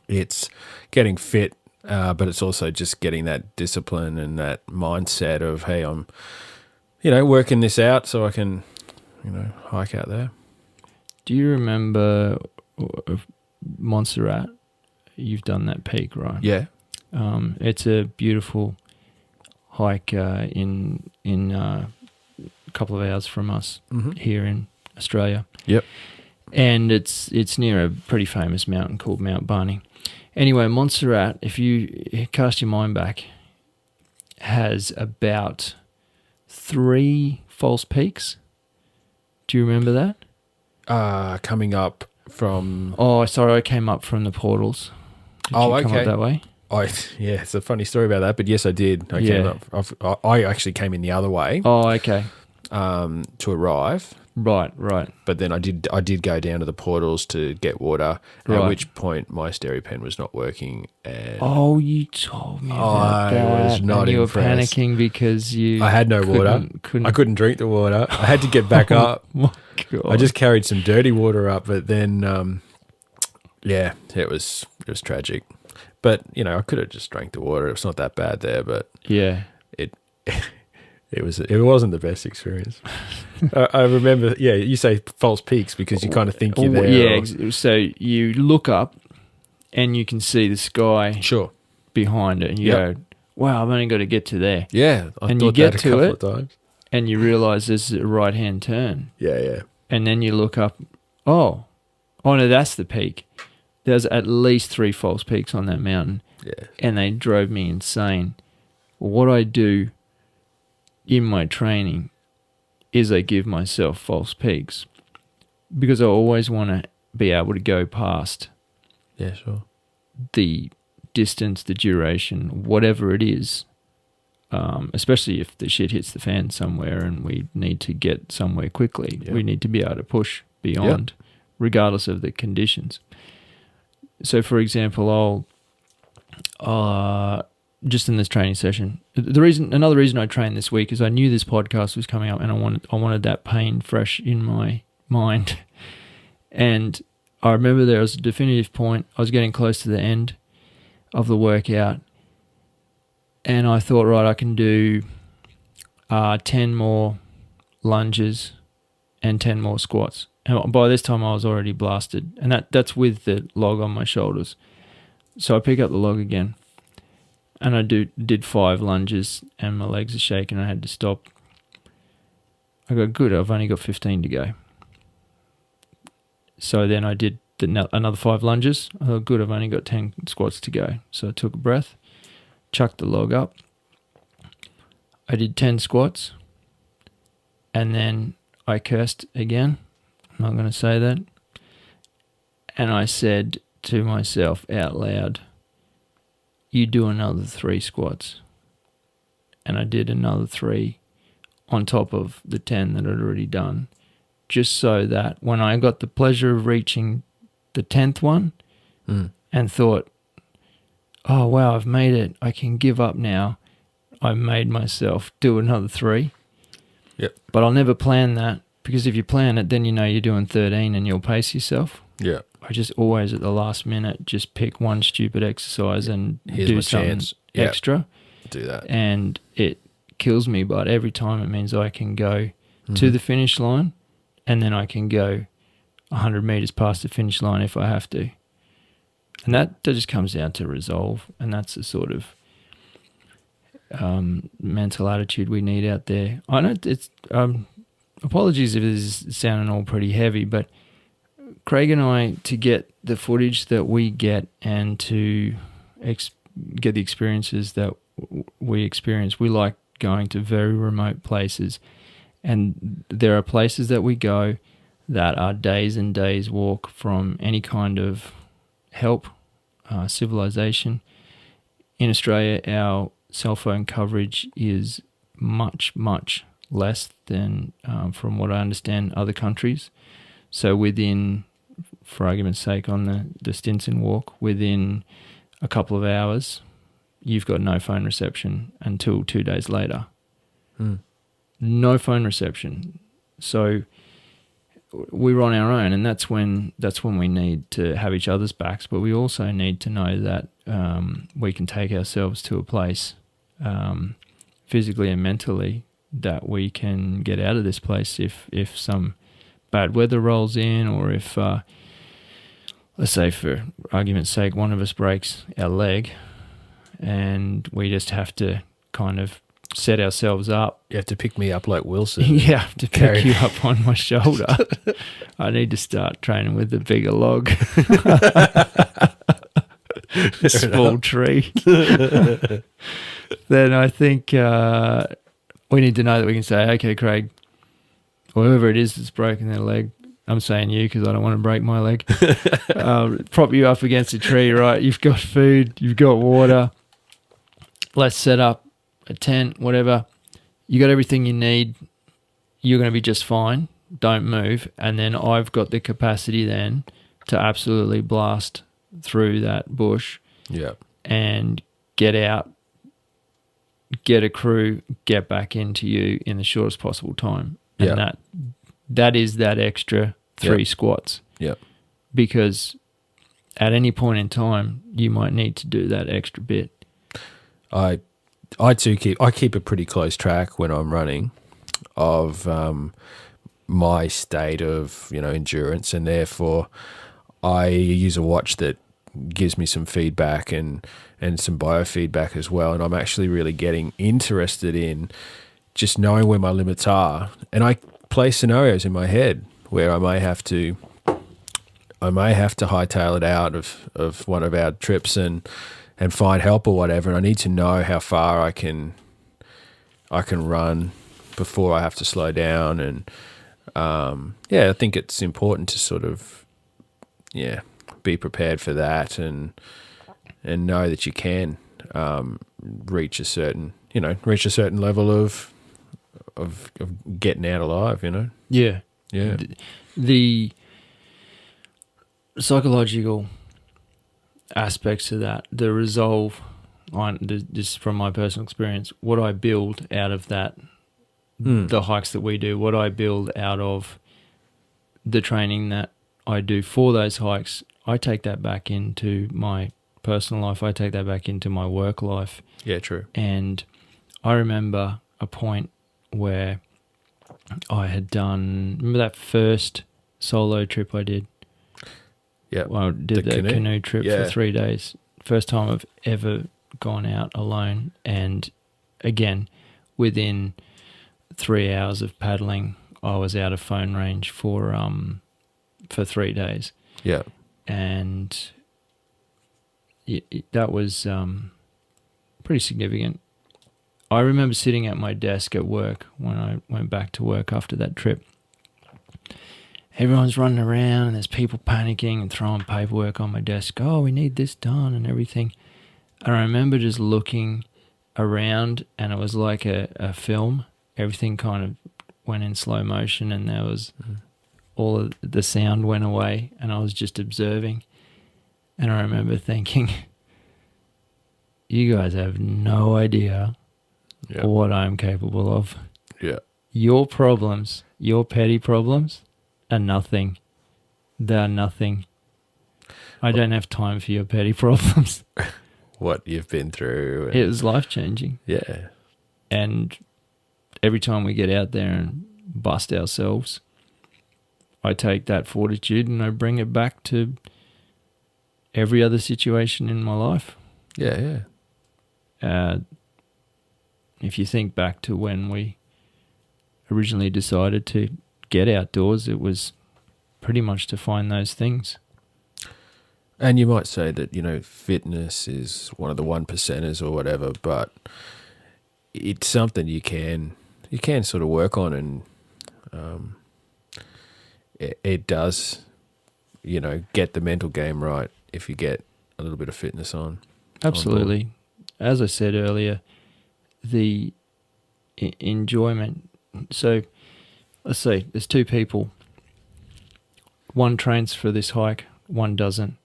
it's getting fit, but it's also just getting that discipline and that mindset of, hey, I'm, working this out so I can, hike out there. Do you remember Montserrat? You've done that peak, right? Yeah. It's a beautiful hike in a couple of hours from us here in Australia. Yep. And it's near a pretty famous mountain called Mount Barney. Anyway, Montserrat, if you cast your mind back, has about 3 false peaks. Do you remember that? Coming up from... Oh, sorry, I came up from the portals. Did you come up that way? Yeah, it's a funny story about that, but yes, I did. I actually came in the other way. Oh, okay. To arrive. Right. But then I did go down to the portals to get water, at which point my SteriPen was not working. And you told me about that. I was not you impressed. were panicking because I had no water. I couldn't drink the water. I had to get back up. My God. I just carried some dirty water up, but then, it was tragic. But, I could have just drank the water. It's not that bad there, but yeah, it wasn't the best experience. I remember, you say false peaks because you kind of think you're there. Yeah, so you look up and you can see the sky behind it, and you go, wow, I've only got to get to there. Yeah, and you get to it, and you realise this is a right-hand turn. Yeah. And then you look up, oh no, that's the peak. There's at least 3 false peaks on that mountain. Yeah. And they drove me insane. What I do in my training is I give myself false peaks because I always want to be able to go past the distance, the duration, whatever it is, especially if the shit hits the fan somewhere and we need to get somewhere quickly. We need to be able to push beyond regardless of the conditions. So, for example, I'll just in this training session, another reason I trained this week is I knew this podcast was coming up, and I wanted that pain fresh in my mind. And I remember there was a definitive point. I was getting close to the end of the workout, and I thought, right, I can do 10 more lunges and 10 more squats. And by this time, I was already blasted, and that's with the log on my shoulders. So I pick up the log again, and I did 5 lunges, and my legs are shaking. I had to stop. I go, good, I've only got 15 to go. So then I did another 5 lunges. I thought, good, I've only got 10 squats to go. So I took a breath, chucked the log up. I did 10 squats, and then I cursed again. I'm not going to say that. And I said to myself out loud, you do another 3 squats. And I did another 3 on top of the 10 that I'd already done, just so that when I got the pleasure of reaching the 10th one and thought, oh, wow, I've made it, I can give up now, I made myself do another 3. Yep. But I'll never plan that, because if you plan it, then you know you're doing 13 and you'll pace yourself. Yeah. I just always at the last minute just pick one stupid exercise and Here's do my something chance. extra. Do that. And it kills me, but every time it means I can go to the finish line, and then I can go 100 meters past the finish line if I have to. And that just comes down to resolve, and that's the sort of mental attitude we need out there. I know it's apologies if this is sounding all pretty heavy, but Craig and I, to get the footage that we get and to get the experiences that we experience, we like going to very remote places. And there are places that we go that are days and days walk from any kind of help, civilization. In Australia, our cell phone coverage is much, much less than, from what I understand, other countries. So within, for argument's sake, on the Stinson walk, within a couple of hours, you've got no phone reception until 2 days later. No phone reception. So we're on our own, and that's when we need to have each other's backs, but we also need to know that we can take ourselves to a place physically and mentally that we can get out of this place if some bad weather rolls in, or if let's say, for argument's sake, one of us breaks our leg and we just have to kind of set ourselves up. You have to pick me up like Wilson. Yeah, I have to pick you up on my shoulder. I need to start training with a bigger log. A small tree. Then I think we need to know that we can say, okay, Craig, whoever it is that's broken their leg, I'm saying you because I don't want to break my leg, prop you up against a tree, right? You've got food, you've got water. Let's set up a tent, whatever. You got everything you need. You're going to be just fine. Don't move. And then I've got the capacity then to absolutely blast through that bush and get out, get a crew, get back into you in the shortest possible time. And that is that extra 3 squats. Yep. Because at any point in time, you might need to do that extra bit. I keep a pretty close track when I'm running of my state of endurance, and therefore I use a watch that gives me some feedback and some biofeedback as well. And I'm actually really getting interested in just knowing where my limits are, and I play scenarios in my head where I may have to hightail it out of one of our trips and find help or whatever. And I need to know how far I can run before I have to slow down. And I think it's important to sort of be prepared for that and know that you can reach a certain level of getting out alive. Yeah. The psychological aspects of that, the resolve, just from my personal experience, what I build out of that, the hikes that we do, what I build out of the training that I do for those hikes, I take that back into my personal life. I take that back into my work life. Yeah, true. And I remember a point where I had done, remember that first solo trip I did? Yeah. Well, I did the canoe trip for 3 days. First time I've ever gone out alone. And again, within 3 hours of paddling, I was out of phone range for 3 days. Yeah. And that was pretty significant. I remember sitting at my desk at work when I went back to work after that trip. Everyone's running around and there's people panicking and throwing paperwork on my desk. Oh, we need this done and everything. And I remember just looking around, and it was like a film. Everything kind of went in slow motion, and there was all of the sound went away, and I was just observing. And I remember thinking, you guys have no idea what I'm capable of. Yeah. Your problems, your petty problems, are nothing. They're nothing. I don't have time for your petty problems. What you've been through. It was life-changing. Yeah. And every time we get out there and bust ourselves, I take that fortitude and I bring it back to every other situation in my life. Yeah, yeah. If you think back to when we originally decided to get outdoors, it was pretty much to find those things. And you might say that, fitness is one of the 1%ers or whatever, but it's something you can sort of work on, and it does, get the mental game right if you get a little bit of fitness on. Absolutely. As I said earlier, the enjoyment. So let's say there's 2 people. One trains for this hike, one doesn't.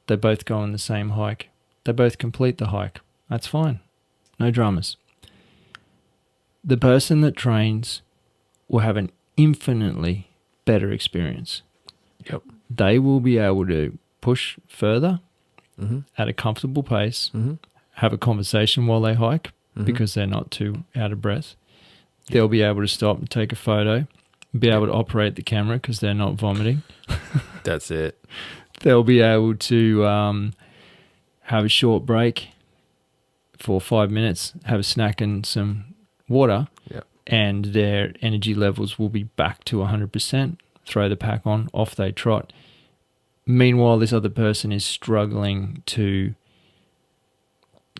They both go on the same hike. They both complete the hike. That's fine. No dramas. The person that trains will have an infinitely better experience. Yep. They will be able to push further at a comfortable pace, have a conversation while they hike because they're not too out of breath. They'll be able to stop and take a photo, be able to operate the camera because they're not vomiting. That's it. They'll be able to have a short break for 5 minutes, have a snack and some water, and their energy levels will be back to 100%. Throw the pack on, off they trot. Meanwhile, this other person is struggling to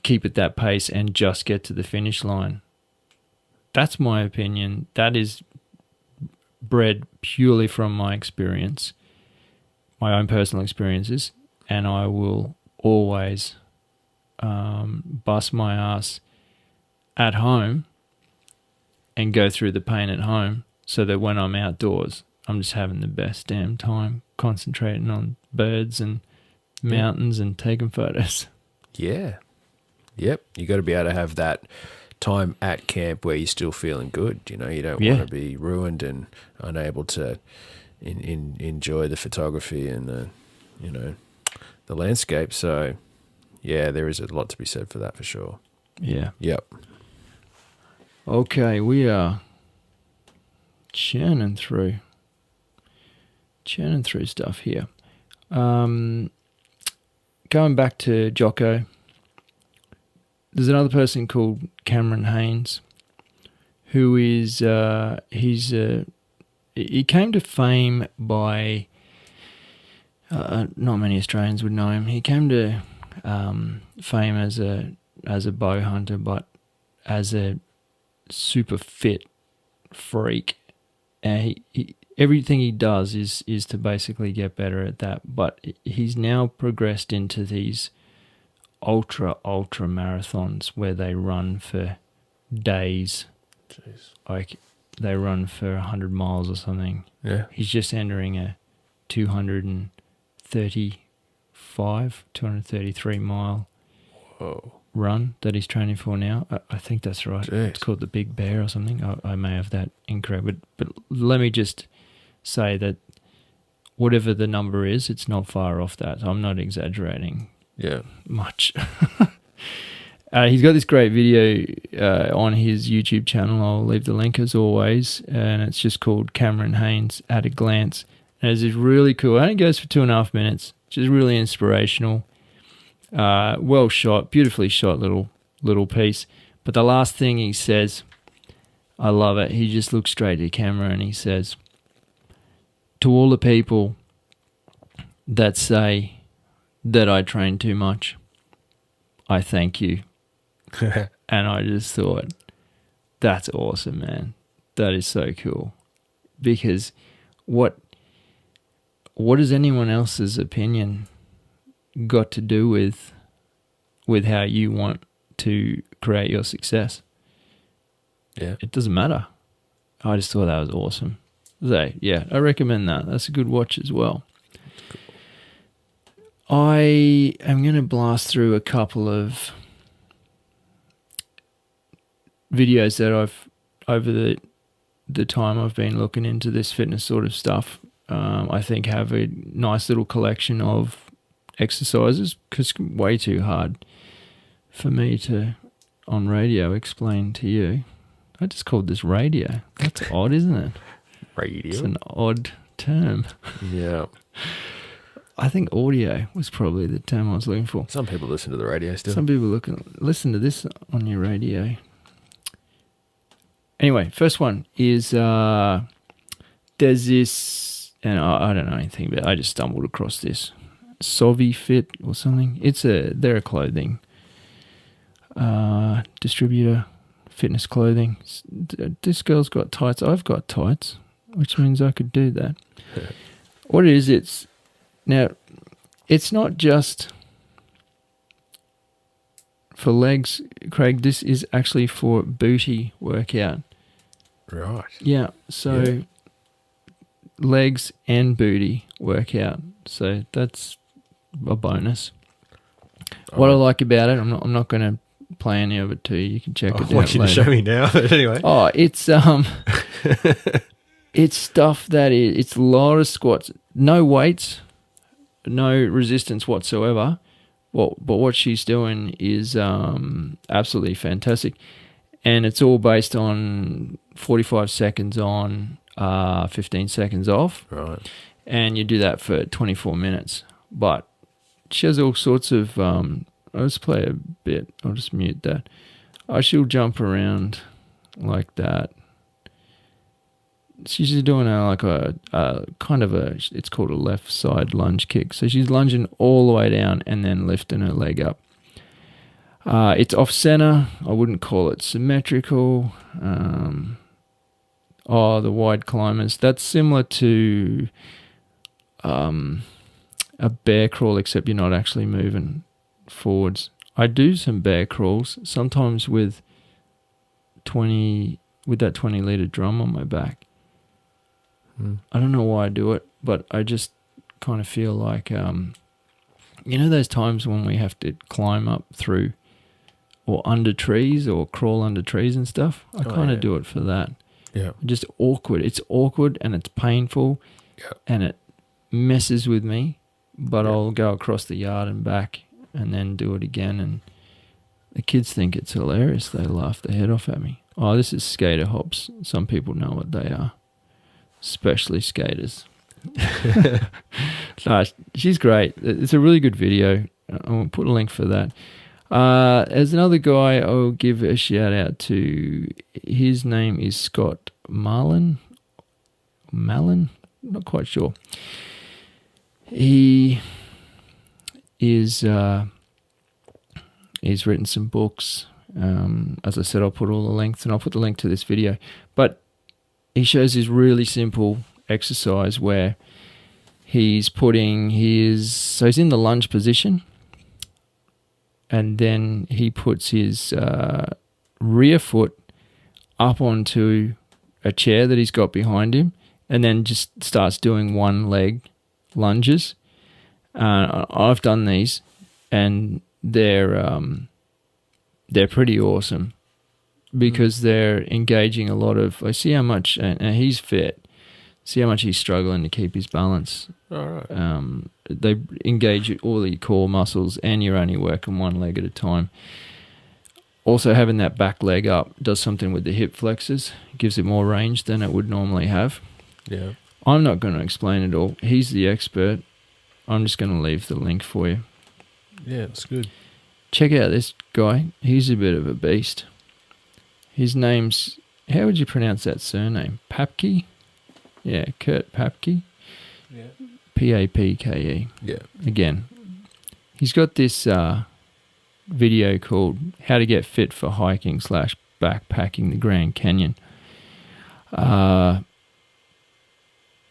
keep at that pace and just get to the finish line. That's my opinion. That is bred purely from my experience, my own personal experiences, and I will always bust my ass at home and go through the pain at home so that when I'm outdoors, I'm just having the best damn time concentrating on birds and mountains and taking photos. Yeah. Yep. You got to be able to have that time at camp where you're still feeling good. You know, you don't want to be ruined and unable to enjoy the photography and the landscape. So, yeah, there is a lot to be said for that for sure. Yeah. Yep. Okay, we are churning through stuff here. Going back to Jocko, there's another person called Cameron Hanes, who is he came to fame by not many Australians would know him. He came to fame as a bow hunter, but as a super fit freak. He everything he does is to basically get better at that. But he's now progressed into these ultra marathons where they run for days. Jeez. Like they run for 100 miles or something. Yeah. He's just entering a 233 mile run that he's training for now. I think that's right. Jeez. It's called the Big Bear or something. I may have that incorrect, but let me just say that whatever the number is, it's not far off that. I'm not exaggerating. Yeah. Much. He's got this great video on his YouTube channel. I'll leave the link as always, and it's just called Cameron Hanes at a Glance. And it's just really cool. It only goes for 2.5 minutes. Just really inspirational. Well shot, beautifully shot little piece. But the last thing he says, I love it. He just looks straight to the camera and he says, "To all the people that say that I train too much, I thank you." And I just thought, that's awesome, man. That is so cool. Because what has anyone else's opinion got to do with how you want to create your success? Yeah. It doesn't matter. I just thought that was awesome. So, yeah, I recommend that. That's a good watch as well. I am going to blast through a couple of videos that I've, over the time I've been looking into this fitness sort of stuff, I think have a nice little collection of exercises, because it's way too hard for me to, on radio, explain to you. I just called this radio. That's odd, isn't it? Radio. It's an odd term. Yeah. I think audio was probably the term I was looking for. Some people listen to the radio still. Some people listen to this on your radio. Anyway, first one is there's this, and I don't know anything, but I just stumbled across this. Sovi Fit or something. They're a clothing distributor, fitness clothing. This girl's got tights. I've got tights, which means I could do that. What it is, it's not just for legs, Craig. This is actually for booty workout. Right. Yeah. So legs and booty workout. So that's a bonus. What I like about it, I'm not going to play any of it to you. You can check it out. I want you to show me now, but anyway. Oh, it's it's stuff it's a lot of squats, no weights, no resistance whatsoever. But what she's doing is absolutely fantastic, and it's all based on 45 seconds on, 15 seconds off. Right. And you do that for 24 minutes. But she has all sorts of Let's play a bit. I'll just mute that. She'll jump around like that. She's just doing a kind of it's called a left side lunge kick. So she's lunging all the way down and then lifting her leg up. It's off center. I wouldn't call it symmetrical. The wide climbers. That's similar to a bear crawl, except you're not actually moving forwards. I do some bear crawls, sometimes with that 20-litre drum on my back. I don't know why I do it, but I just kind of feel like, those times when we have to climb up through or under trees or crawl under trees and stuff. I kind of do it for that. Yeah. Just awkward. It's awkward and it's painful and it messes with me, but I'll go across the yard and back and then do it again, and the kids think it's hilarious. They laugh their head off at me. Oh, this is skater hops. Some people know what they are, especially skaters. No, she's great. It's a really good video. I'll put a link for that. There's another guy I'll give a shout out to. His name is Scott Malin, not quite sure. He is he's written some books. As I said, I'll put all the links, and I'll put the link to this video. But he shows this really simple exercise where he's putting he's in the lunge position, and then he puts his rear foot up onto a chair that he's got behind him, and then just starts doing one leg lunges. I've done these, and they're pretty awesome because they're engaging a lot of. I see how much, and he's fit. See how much he's struggling to keep his balance. All right. They engage all your core muscles, and you're only working one leg at a time. Also, having that back leg up does something with the hip flexors. It gives it more range than it would normally have. Yeah. I'm not going to explain it all. He's the expert. I'm just going to leave the link for you. Yeah, that's good. Check out this guy. He's a bit of a beast. His name's, how would you pronounce that surname? Papke? Yeah, Kurt Papke. Yeah. Papke. Yeah. Again, he's got this video called How to Get Fit for Hiking / Backpacking the Grand Canyon.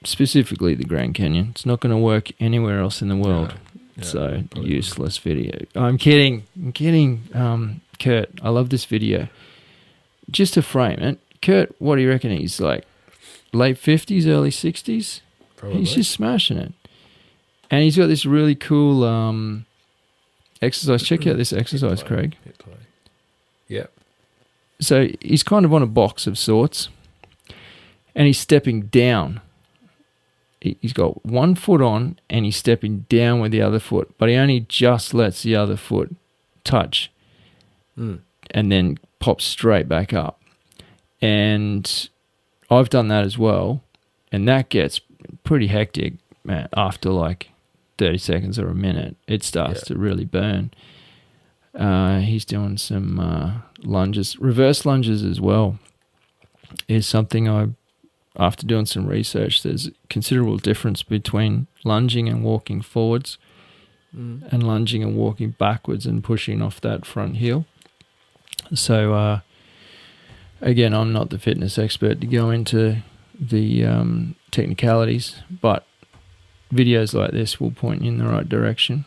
Specifically the Grand Canyon. It's not going to work anywhere else in the world. No, So useless video. I'm kidding. Kurt, I love this video. Just to frame it, Kurt, what do you reckon? He's like late 50s, early 60s? Probably. He's just smashing it. And he's got this really cool exercise. Check out this exercise, Craig. Yeah. So he's kind of on a box of sorts, and he's stepping down. He's got one foot on, and he's stepping down with the other foot, but he only just lets the other foot touch and then pops straight back up. And I've done that as well, and that gets pretty hectic, man. After like 30 seconds or a minute, it starts to really burn. He's doing some lunges. Reverse lunges as well is something after doing some research, there's a considerable difference between lunging and walking forwards and lunging and walking backwards and pushing off that front heel. So, again, I'm not the fitness expert to go into the technicalities, but videos like this will point you in the right direction.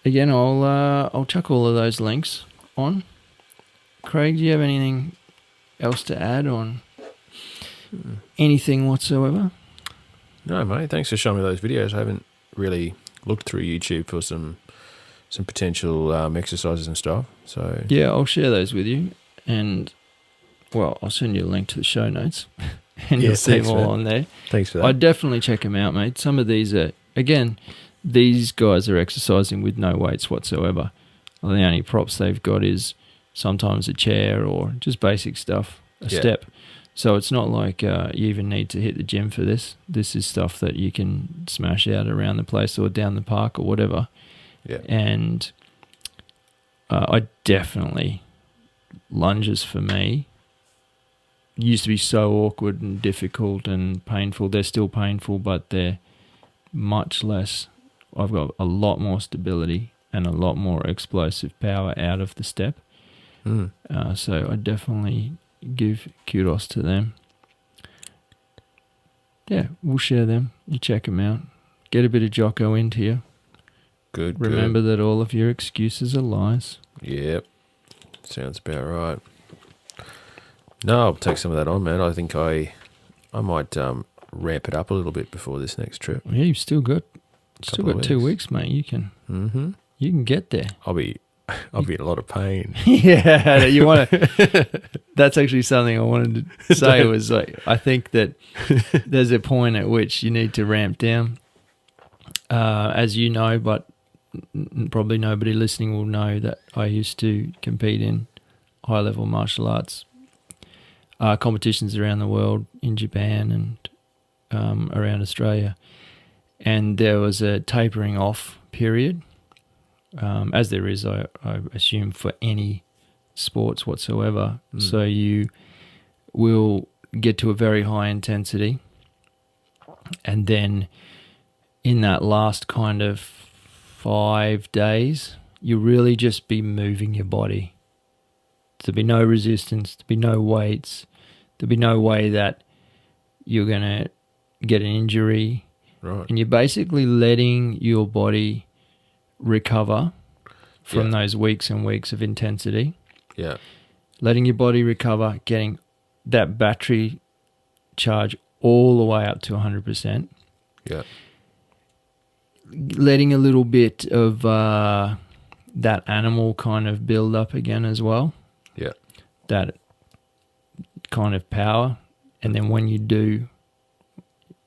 Again, I'll chuck all of those links on. Craig, do you have anything else to add on anything whatsoever? No, mate. Thanks for showing me those videos. I haven't really looked through YouTube for some potential exercises and stuff. So yeah, I'll share those with you, and well, I'll send you a link to the show notes, and you'll see them all on there. Thanks for that. I'd definitely check them out, mate. Some of these are, again, these guys are exercising with no weights whatsoever. The only props they've got is sometimes a chair or just basic stuff, a step. So it's not like you even need to hit the gym for this. This is stuff that you can smash out around the place or down the park or whatever. Yeah. And I definitely, lunges for me used to be so awkward and difficult and painful. They're still painful, but they're much less. I've got a lot more stability and a lot more explosive power out of the step. So I definitely give kudos to them. Yeah, we'll share them. You check them out. Get a bit of Jocko into you. Good. Remember that all of your excuses are lies. Yep. Sounds about right. No, I'll take some of that on, man. I think I might ramp it up a little bit before this next trip. Yeah, you've still got 2 weeks. weeks, mate. You can get there. I'll be in a lot of pain. Yeah, you want to. That's actually something I wanted to say. Was like, I think that there's a point at which you need to ramp down, as you know, but probably nobody listening will know that I used to compete in high-level martial arts competitions around the world, in Japan and around Australia, and there was a tapering off period. As there is, I assume, for any sports whatsoever. So you will get to a very high intensity, and then in that last kind of 5 days, you really just be moving your body. There'll be no resistance, there'll be no weights, there'll be no way that you're going to get an injury. Right. And you're basically letting your body recover from those weeks and weeks of intensity. Yeah. Letting your body recover, getting that battery charge all the way up to 100%. Yeah. Letting a little bit of that animal kind of build up again as well. Yeah. That kind of power. And then when you do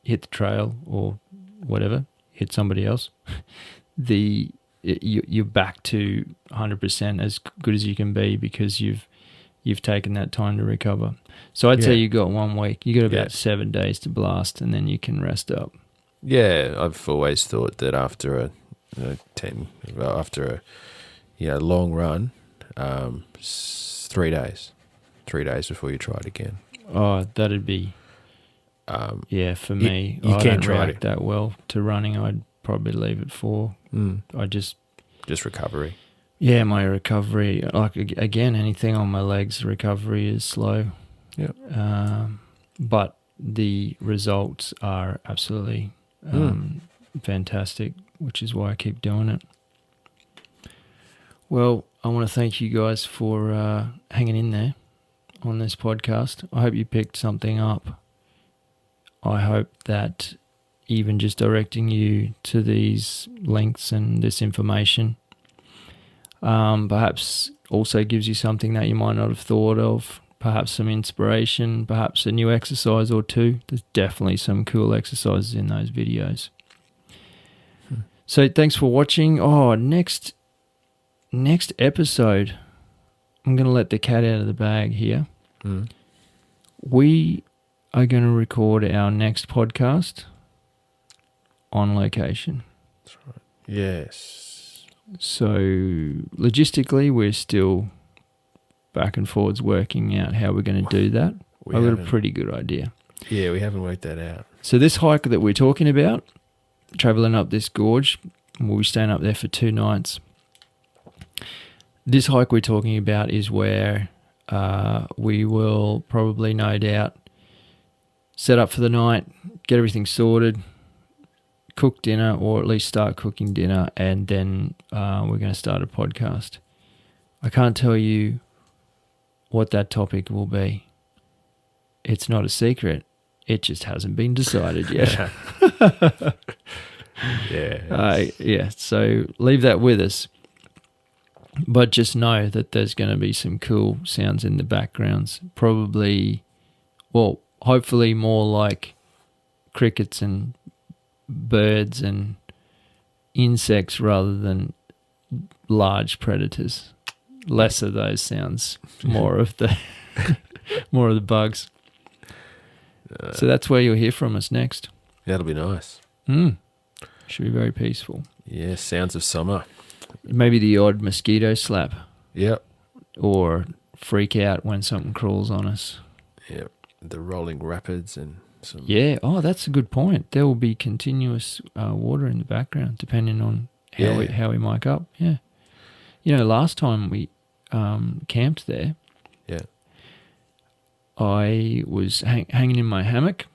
hit the trail or whatever, hit somebody else, you're back to 100% as good as you can be, because you've taken that time to recover. So I'd say you got 1 week. You got about 7 days to blast, and then you can rest up. Yeah, I've always thought that after a long run, 3 days. 3 days before you try it again. Oh, that'd be for me. You I can't don't react it that well to running. I'd probably leave it 4. I just recovery. Yeah, my recovery, like, again, anything on my legs, recovery is slow. Yeah. But the results are absolutely fantastic, which is why I keep doing it. Well, I want to thank you guys for hanging in there on this podcast. I hope you picked something up. I hope that even just directing you to these links and this information perhaps also gives you something that you might not have thought of, perhaps some inspiration, perhaps a new exercise or two. There's definitely some cool exercises in those videos. So thanks for watching. Next episode, I'm going to let the cat out of the bag here. We are going to record our next podcast on location. That's right. Yes. So logistically, we're still back and forwards working out how we're going to do that. I've got a pretty good idea. Yeah, we haven't worked that out. So this hike that we're talking about, traveling up this gorge, we'll be staying up there for 2 nights. This hike we're talking about is where we will probably, no doubt, set up for the night, get everything sorted, cook dinner, or at least start cooking dinner, and then we're going to start a podcast. I can't tell you what that topic will be. It's not a secret. It just hasn't been decided yet. So leave that with us. But just know that there's going to be some cool sounds in the backgrounds. Probably, well, hopefully more like crickets and birds and insects rather than large predators. Less of those sounds, more of the bugs. So that's where you'll hear from us next. That'll be nice. Should be very peaceful. Yeah, sounds of summer. Maybe the odd mosquito slap. Yep. Or freak out when something crawls on us. Yep. The rolling rapids and some... Yeah. Oh, that's a good point. There will be continuous water in the background depending on how we mic up. Yeah. You know, last time we camped there, I was hanging in my hammock.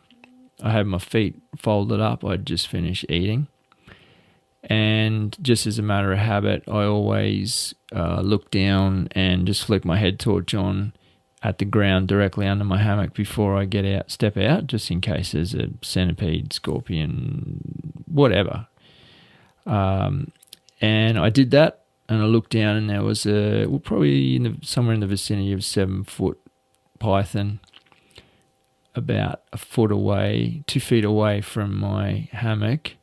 I had my feet folded up. I'd just finished eating. And just as a matter of habit, I always look down and just flick my head toward John at the ground directly under my hammock before I step out, just in case there's a centipede, scorpion, whatever. And I did that, and I looked down, and there was probably somewhere in the vicinity of 7-foot python, about 2 feet away from my hammock,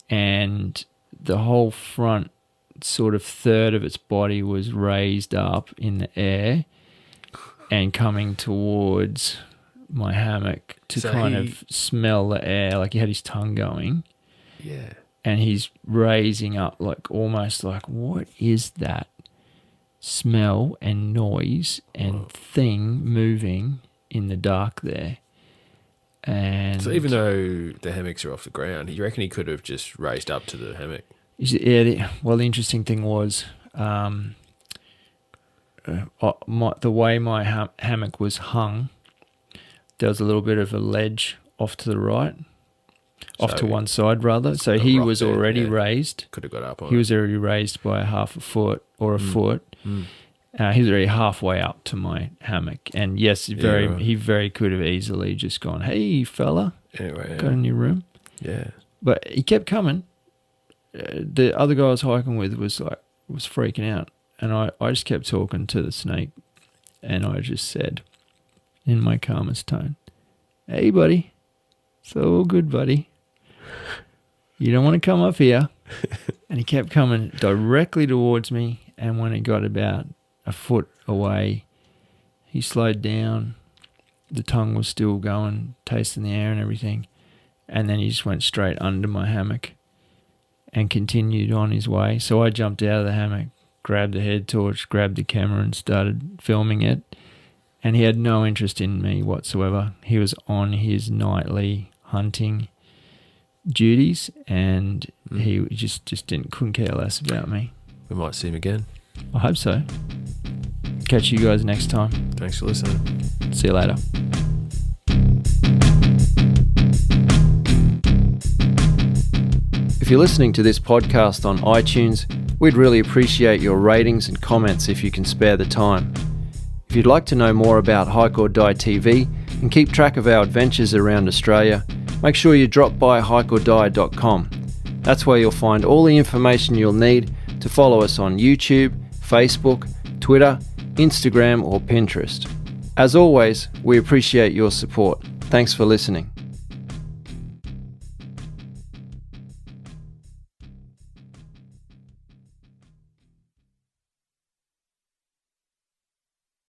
and the whole front sort of third of its body was raised up in the air and coming towards my hammock to of smell the air, like he had his tongue going. Yeah. And he's raising up almost like, what is that smell and noise and thing moving in the dark there? And so even though the hammocks are off the ground, you reckon he could have just raised up to the hammock? Yeah. Well, the interesting thing was the way my hammock was hung, there was a little bit of a ledge off to the right. Off to one side, rather. So he was already raised. Could have got up on He was already raised by a half a foot or a foot. Mm. He was already halfway up to my hammock. And yes, he very could have easily just gone, hey, fella, anyway, got a new room. Yeah. But he kept coming. The other guy I was hiking with was freaking out. And I just kept talking to the snake. And I just said, in my calmest tone, hey, buddy, it's all good, buddy. You don't want to come up here. And he kept coming directly towards me. And when he got about a foot away, he slowed down. The tongue was still going, tasting the air and everything. And then he just went straight under my hammock and continued on his way. So I jumped out of the hammock, grabbed the head torch, grabbed the camera and started filming it. And he had no interest in me whatsoever. He was on his nightly hunting duties, and he just couldn't care less about me. We might see him again. I hope so. Catch you guys next time. Thanks for listening. See you later. If you're listening to this podcast on iTunes, we'd really appreciate your ratings and comments if you can spare the time. If you'd like to know more about Hike or Die TV and keep track of our adventures around Australia, make sure you drop by hikeordie.com. That's where you'll find all the information you'll need to follow us on YouTube, Facebook, Twitter, Instagram or Pinterest. As always, we appreciate your support. Thanks for listening.